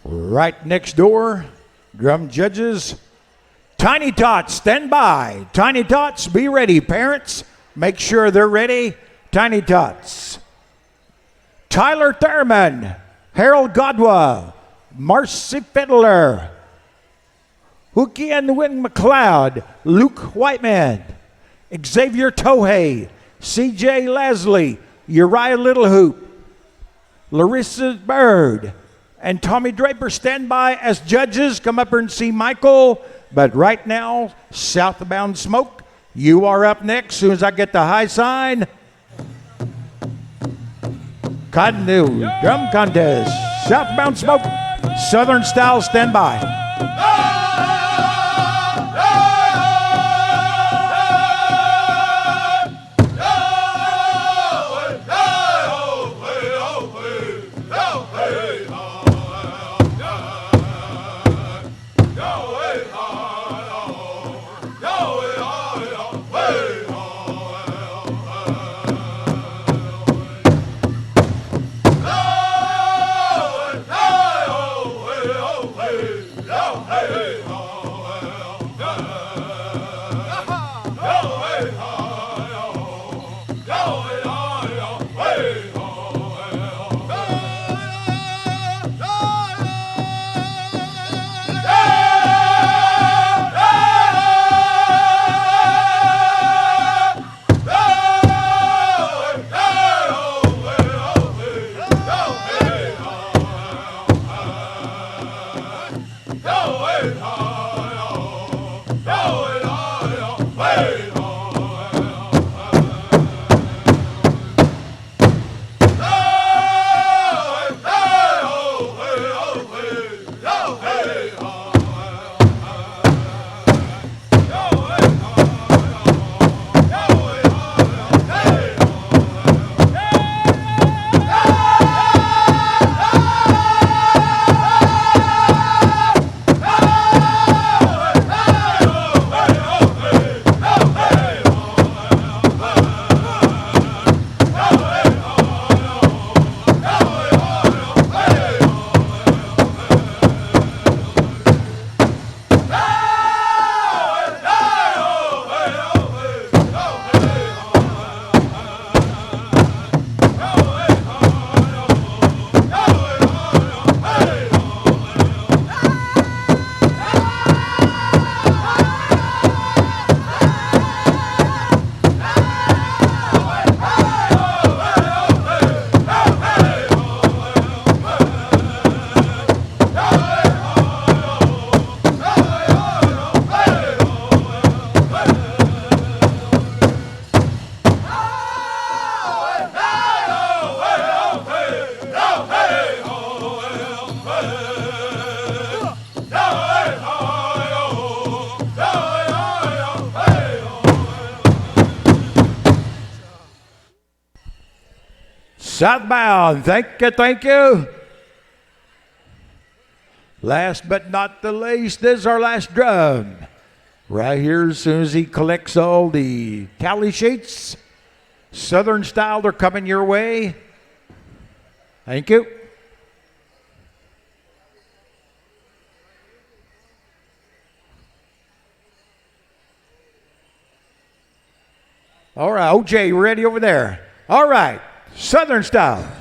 Right next door, drum judges. Tiny Tots, stand by. Tiny Tots, be ready. Parents, make sure they're ready. Tiny Tots. Tyler Thurman, Harold Godwa, Marcy Fiddler, Hookie and Win McLeod, Luke Whiteman, Xavier Tohey, C.J. Leslie, Uriah Littlehoop, Larissa Bird, and Tommy Draper stand by as judges. Come up here and see Michael. But right now, Southbound Smoke, you are up next. As soon as I get the high sign. Cottonwood Drum Contest. Southbound Smoke, Southern Style, stand by. Southbound, thank you. Last but not the least, this is our last drum. Right here, as soon as he collects all the tally sheets, Southern Style, they're coming your way. Thank you. All right, OJ, you ready over there? All right, Southern Style.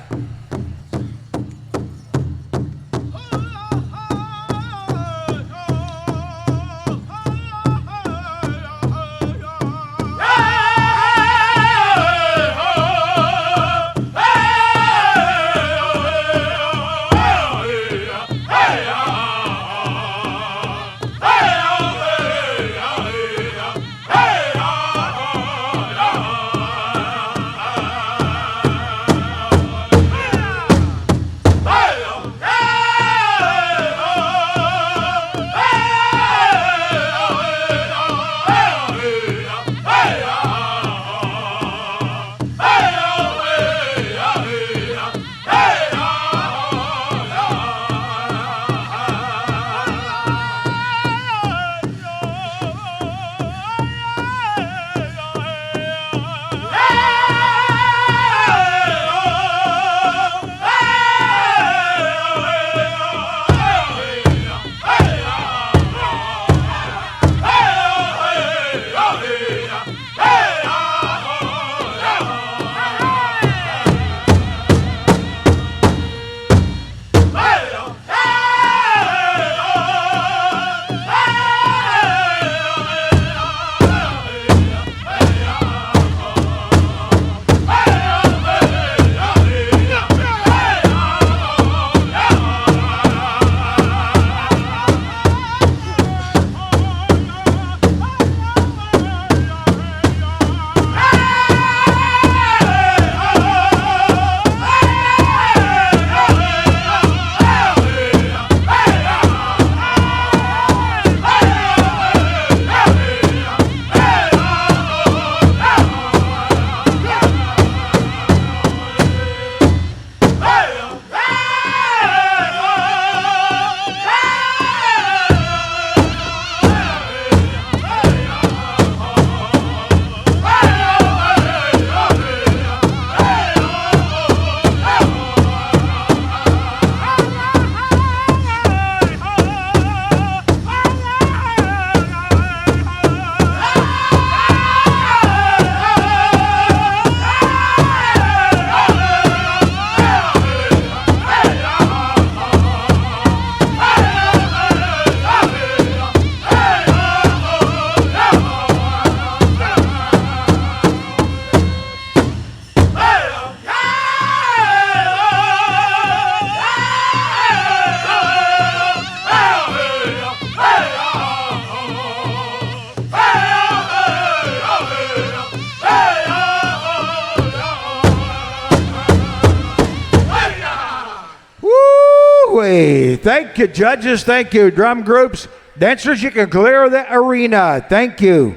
Woo-wee. Thank you, judges. Thank you, drum groups. Dancers, you can clear the arena. Thank you.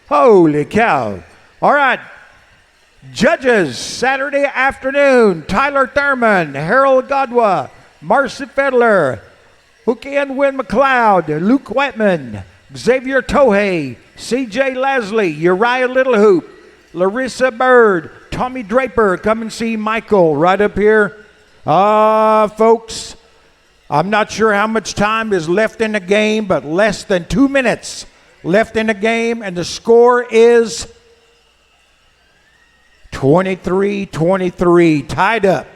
Holy cow. All right. Judges, Saturday afternoon, Tyler Thurman, Harold Godwa, Marcy Fedler, Hookian Wynn McLeod, Luke Whitman, Xavier Tohey, C.J. Lasley, Uriah Littlehoop, Larissa Bird, Tommy Draper. Come and see Michael right up here. Folks, I'm not sure how much time is left in the game, but less than 2 minutes left in the game, and the score is 23-23, tied up.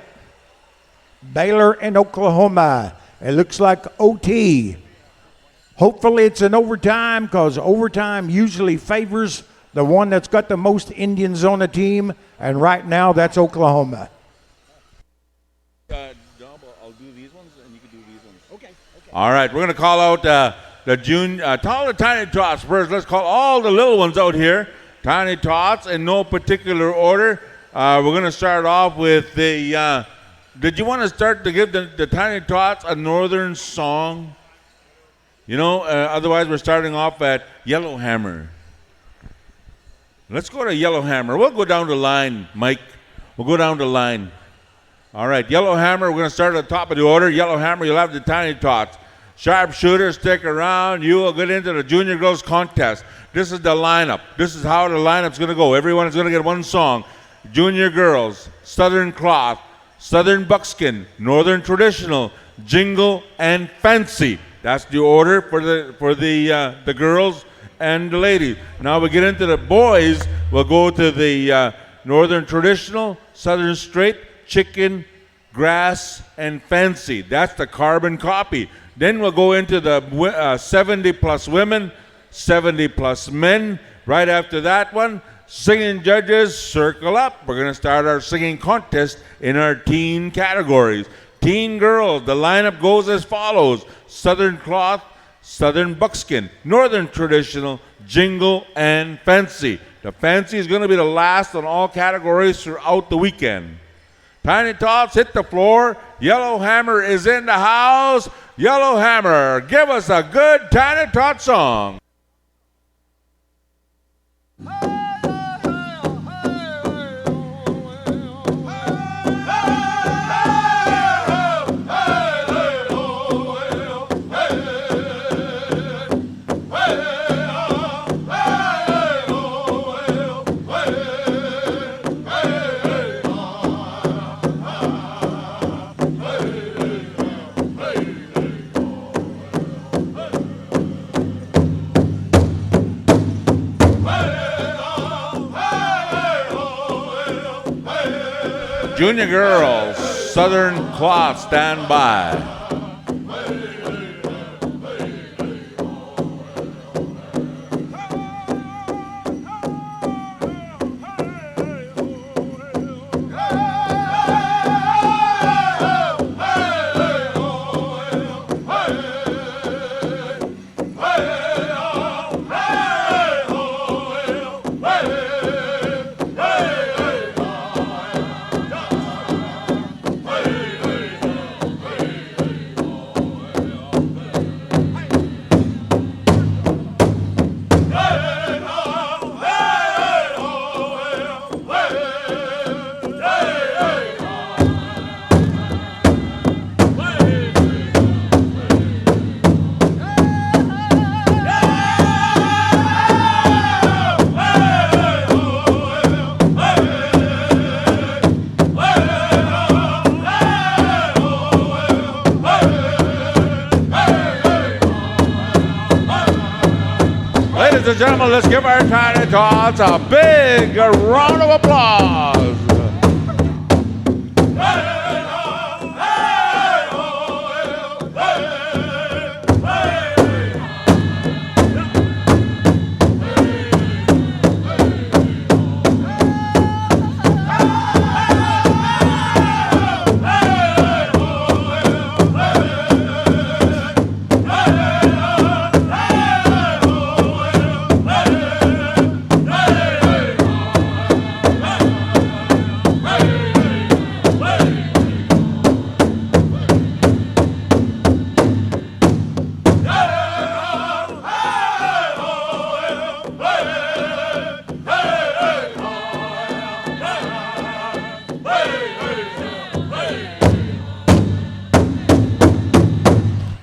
Baylor and Oklahoma. It looks like OT. Hopefully it's an overtime, because overtime usually favors the one that's got the most Indians on the team, and right now that's Oklahoma. I'll do these ones, and you can do these ones. Okay. All right, we're going to call out the tall and tiny tots first. Let's call all the little ones out here. Tiny tots in no particular order. We're going to start off with the... did you want to start to give the tiny tots a northern song? You know, otherwise we're starting off at Yellowhammer. Let's go to Yellowhammer. We'll go down the line, Mike. We'll go down the line. All right, Yellowhammer, we're going to start at the top of the order. Yellowhammer, you'll have the tiny tots. Sharpshooter, stick around. You will get into the Junior Girls Contest. This is the lineup. This is how the lineup's going to go. Everyone is going to get one song. Junior Girls, Southern Cloth, Southern Buckskin, Northern Traditional, Jingle, and Fancy. That's the order for the girls and the ladies. Now we get into the boys. We'll go to the Northern Traditional, Southern Straight, Chicken, Grass, and Fancy. That's the carbon copy. Then we'll go into the 70 plus women, 70 plus men. Right after that one, singing judges, circle up. We're going to start our singing contest in our teen categories. Teen girls, the lineup goes as follows. Southern Cloth, Southern Buckskin, Northern Traditional, Jingle, and Fancy. The Fancy is going to be the last on all categories throughout the weekend. Tiny Tots hit the floor. Yellowhammer is in the house. Yellowhammer, give us a good Tiny Tot song. Junior Girls, Southern Cloth, stand by. Ladies and gentlemen, let's give our Tiny Tots a big round of applause.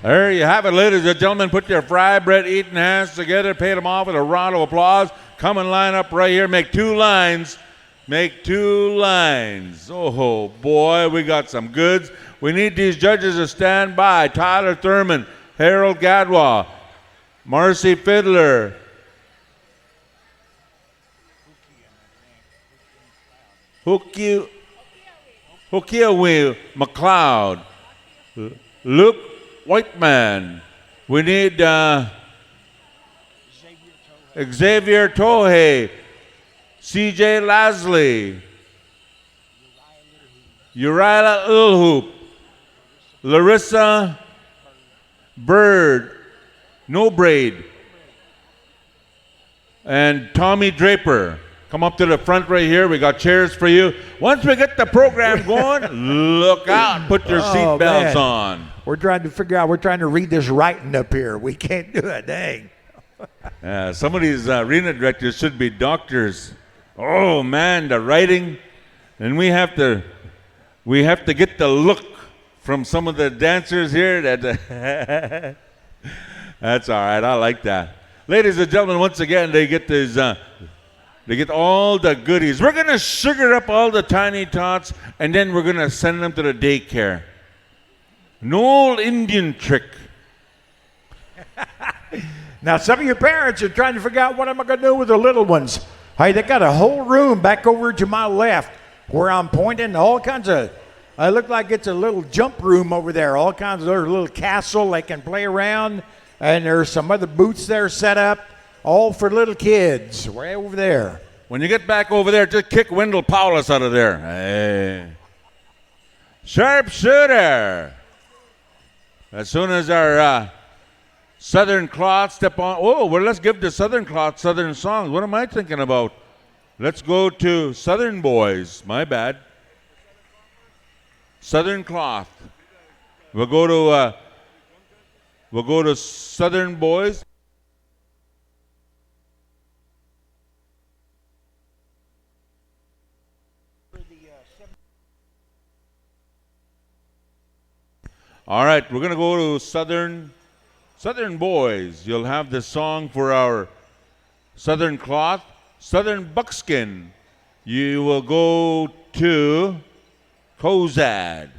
There you have it, ladies and gentlemen. Put your fry bread eating hands together. Pay them off with a round of applause. Come and line up right here. Make 2 lines. Make 2 lines. Oh, boy, we got some goods. We need these judges to stand by. Tyler Thurman, Harold Gadwa, Marcy Fiddler, Hukiawi McLeod, Luke Whiteman. We need Xavier Tohei, CJ Lasley, Uriah Littlhoop, Larissa Bird, No Braid, and Tommy Draper. Come up to the front right here. We got chairs for you. Once we get the program going, look out. Put your seatbelts on. We're trying to figure out, we're trying to read this writing up here. We can't do it, dang. Some of these arena directors should be doctors. Oh, man, the writing. And we have to get the look from some of the dancers here. That's all right. I like that. Ladies and gentlemen, once again, they get these... They get all the goodies. We're going to sugar up all the tiny tots, and then we're going to send them to the daycare. An old Indian trick. Now, some of your parents are trying to figure out what am I going to do with the little ones. Hey, they got a whole room back over to my left where I'm pointing. All kinds of, it look like it's a little jump room over there. All kinds of, there's a little castle they can play around, and there's some other booths there set up. All for little kids, way over there. When you get back over there, just kick Wendell Paulus out of there. Hey. Sharpshooter. As soon as our Southern Cloth step on. Oh, well, let's give the Southern Cloth Southern songs. What am I thinking about? Let's go to Southern Boys. My bad. Southern Cloth. We'll go to Southern Boys. All right, we're going to go to Southern Boys. You'll have the song for our Southern Cloth. Southern Buckskin. You will go to Kozad.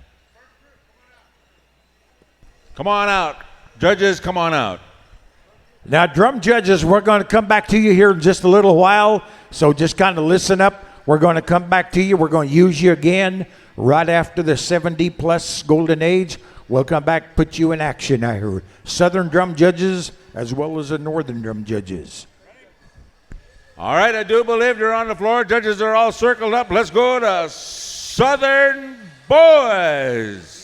Come on out. Judges, come on out. Now, drum judges, we're going to come back to you here in just a little while, so just kind of listen up. We're going to come back to you. We're going to use you again right after the 70-plus golden age. We'll come back, put you in action, I heard. Southern drum judges as well as the northern drum judges. All right, I do believe you're on the floor. Judges are all circled up. Let's go to Southern Boys.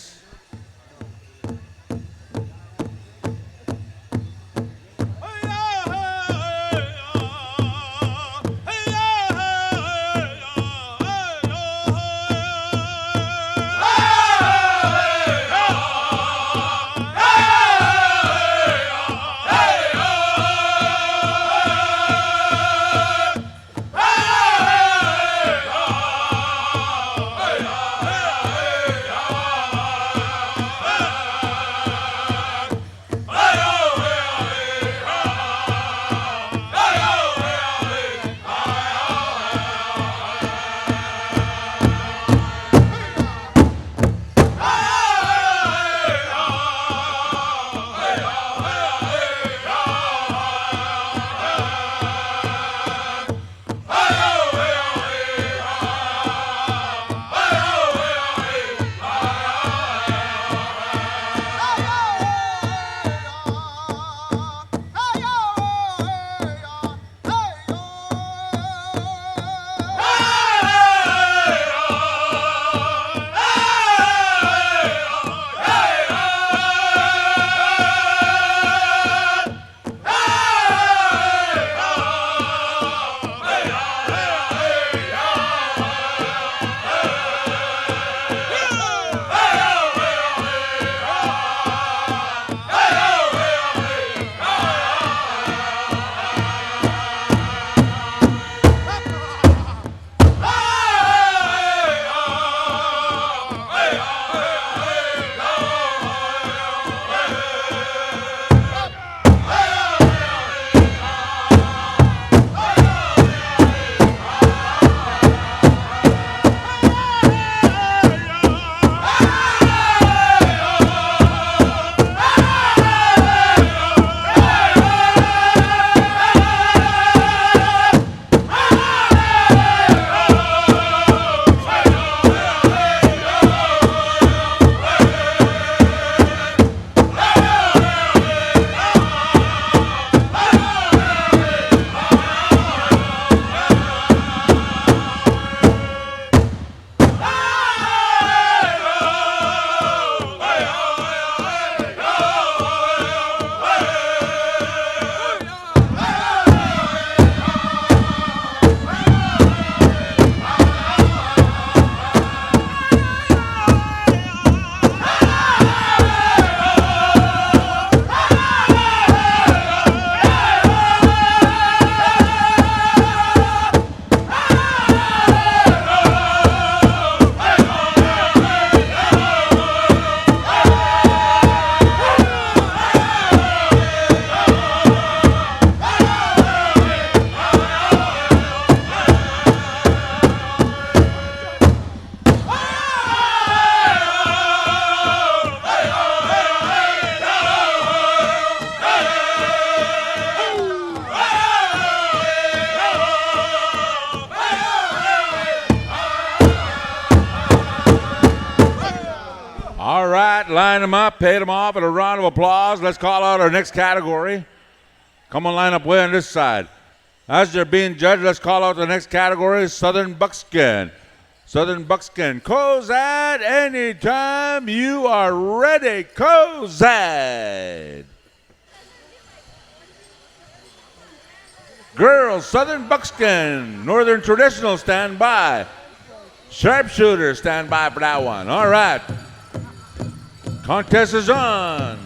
All right, line them up, pay them off with a round of applause. Let's call out our next category. Come on, line up way on this side. As they're being judged, let's call out the next category, Southern Buckskin. Southern Buckskin. Cozad, anytime you are ready, Cozad. Girls, Southern Buckskin. Northern Traditional, stand by. Sharpshooter, stand by for that one. All right. Contest is on.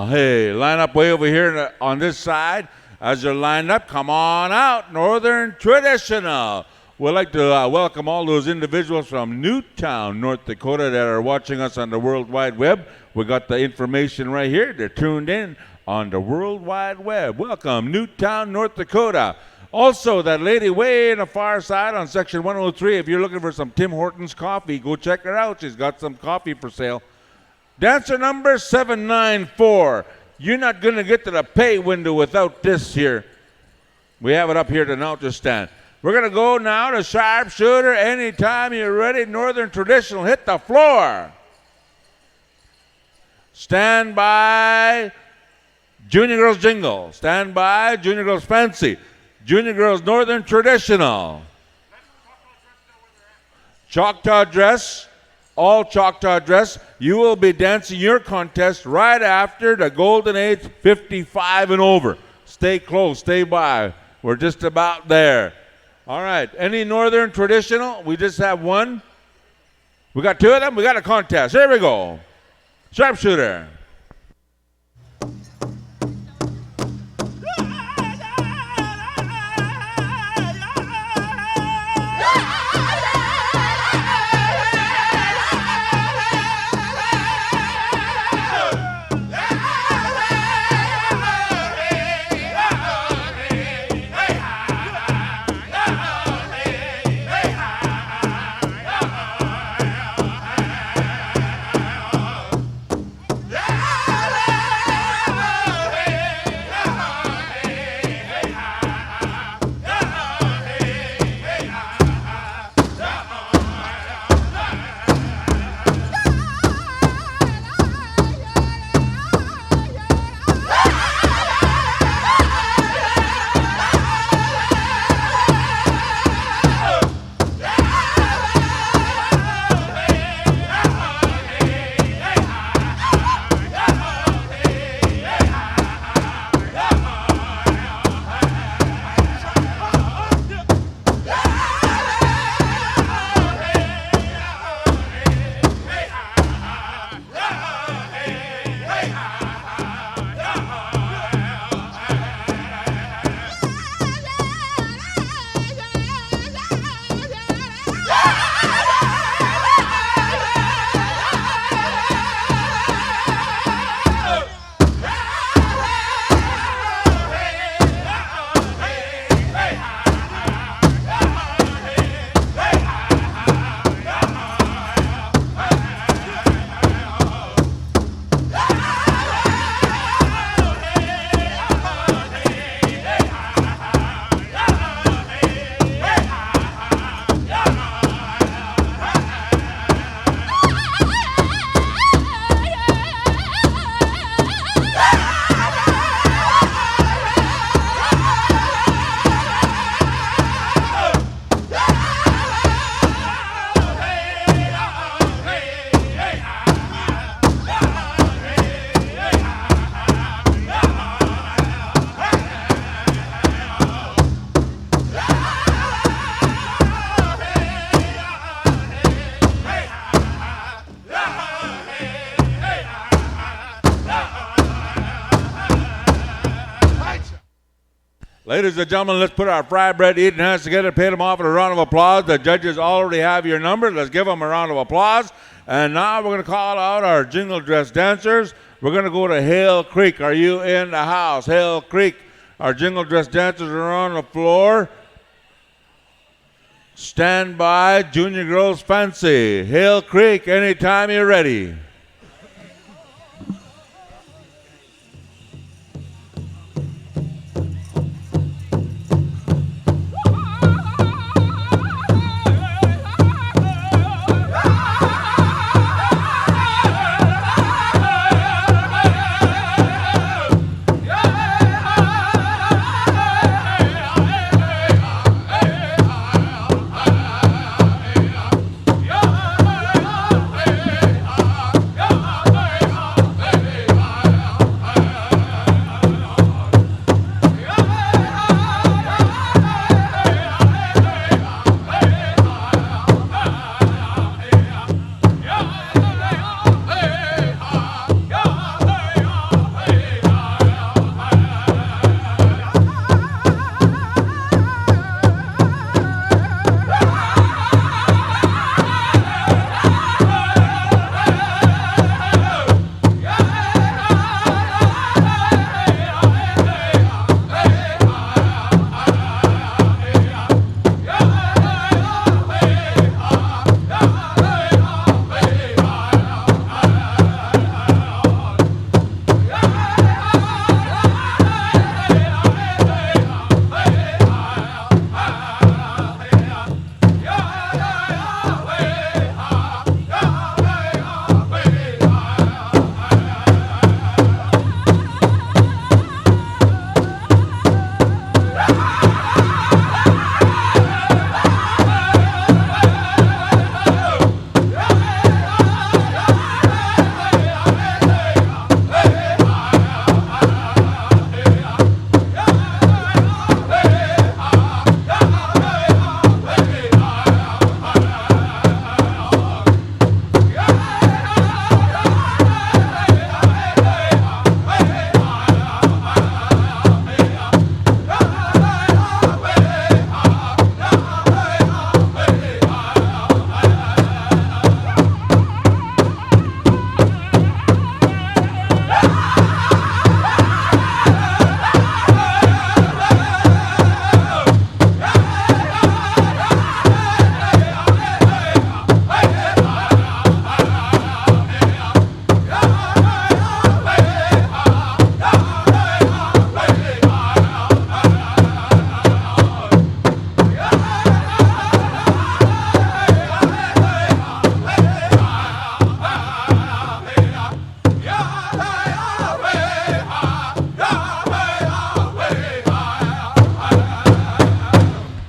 Hey, line up way over here on this side. As you're lined up, come on out, Northern Traditional. We'd like to welcome all those individuals from Newtown, North Dakota that are watching us on the World Wide Web. We got the information right here. They're tuned in on the World Wide Web. Welcome, Newtown, North Dakota. Also, that lady way in the far side on section 103, if you're looking for some Tim Hortons coffee, go check her out. She's got some coffee for sale. Dancer number 794. You're not going to get to the pay window without this here. We have it up here to announcer stand. We're going to go now to Sharpshooter. Anytime you're ready, Northern Traditional, hit the floor. Stand by, Junior Girls Jingle. Stand by, Junior Girls Fancy. Junior Girls Northern Traditional. Choctaw Dress. All Choctaw Dress. You will be dancing your contest right after the Golden Age 55 and over. Stay close, stay by. We're just about there. All right, any Northern Traditional? We just have one. We got two of them. We got a contest. Here we go. Sharpshooter. Ladies and gentlemen, let's put our fry bread eating hands together, pay them off with a round of applause. The judges already have your number. Let's give them a round of applause. And now we're going to call out our jingle dress dancers. We're going to go to Hale Creek. Are you in the house? Hale Creek. Our jingle dress dancers are on the floor. Stand by, Junior Girls Fancy. Hale Creek, anytime you're ready.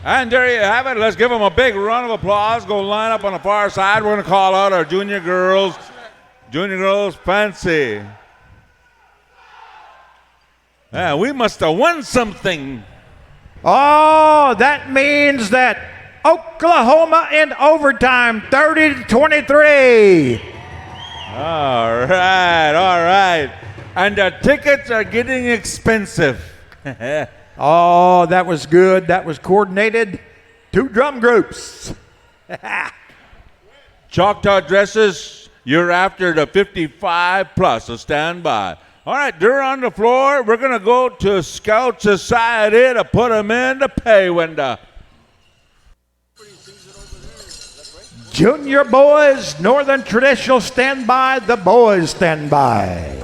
And there you have it. Let's give them a big round of applause. Go line up on the far side. We're going to call out our Junior Girls Fancy. Yeah, we must have won something. Oh, that means that Oklahoma in overtime, 30-23. All right. And the tickets are getting expensive. Oh, that was good. That was coordinated. 2 drum groups. Choctaw dresses, you're after the 55 plus, so stand by. All right, they're on the floor. We're going to go to Scout Society to put them in the pay window. Junior boys, Northern Traditional stand by. The boys stand by.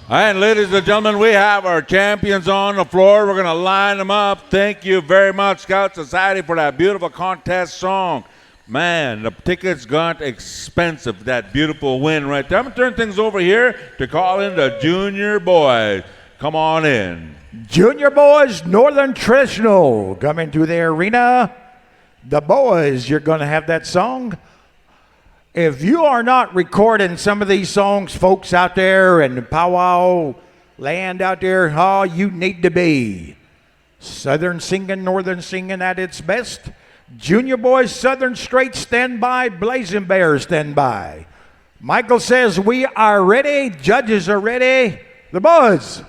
And ladies and gentlemen, we have our champions on the floor. We're going to line them up. Thank you very much, Scout Society, for that beautiful contest song. Man, the tickets got expensive, that beautiful win right there. I'm going to turn things over here to call in the junior boys. Come on in. Junior boys, Northern Traditional, coming to the arena. The boys, you're going to have that song. If you are not recording some of these songs, folks out there in the powwow land out there, oh, you need to be. Southern singing, Northern singing at its best. Junior boys, Southern Straight, stand by. Blazing Bears, stand by. Michael says we are ready. Judges are ready. The boys.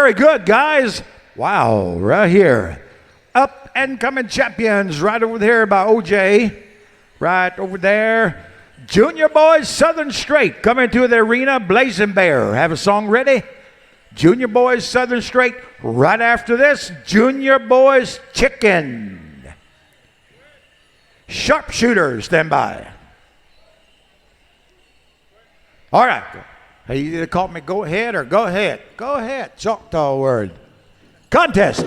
Very good, guys. Wow, right here. Up and coming champions right over there by OJ. Right over there. Junior boys, Southern Straight, coming to the arena. Blazing Bear. Have a song ready? Junior boys, Southern Straight. Right after this, Junior boys, Chicken. Sharpshooters, stand by. All right. Hey, you either call me go ahead or go ahead. Go ahead. Choctaw word. Contest.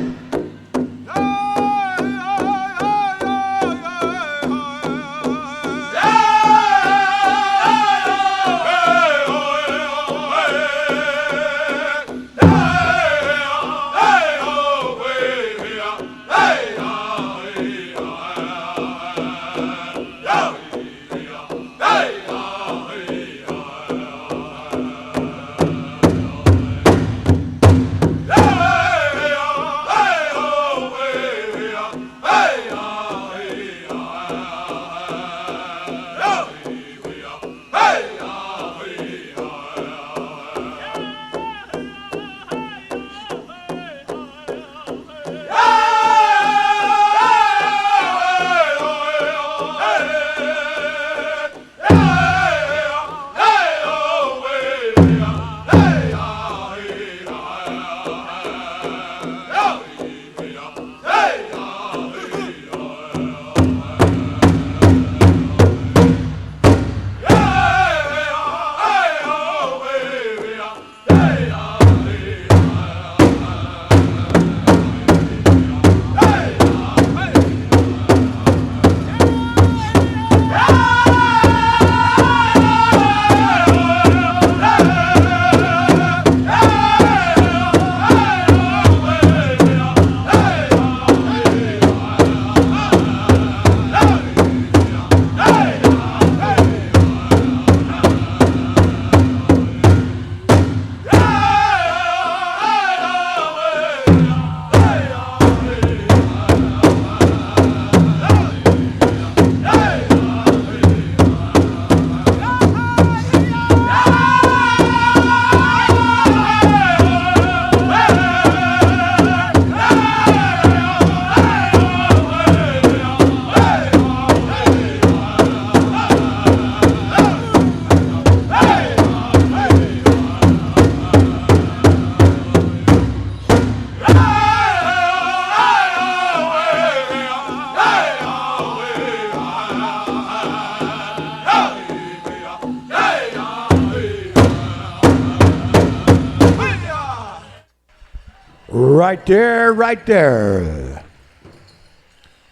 Right there, right there.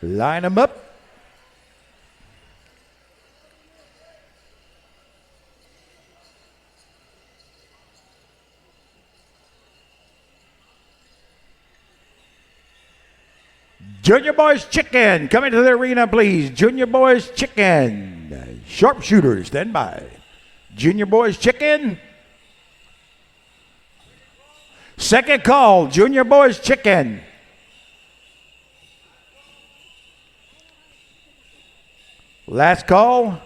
Line them up. Junior Boys Chicken, come into the arena, please. Junior Boys Chicken. Sharpshooter, stand by. Junior Boys Chicken. Second call, Junior Boys Chicken. Last call.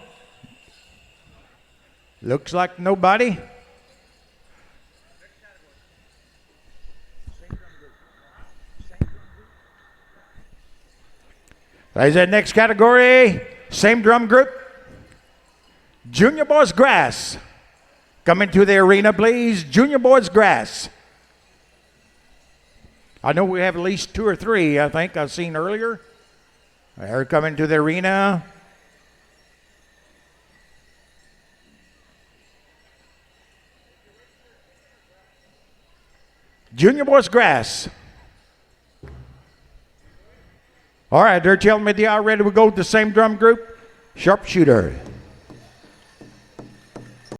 Looks like nobody. Is that next category? Same drum group. Junior Boys Grass. Come into the arena, please. Junior Boys Grass. I know we have at least 2 or 3, I think I've seen earlier. They're coming to the arena. Junior Boys Grass. All right, they're telling me they are ready to go with the same drum group. Sharpshooter.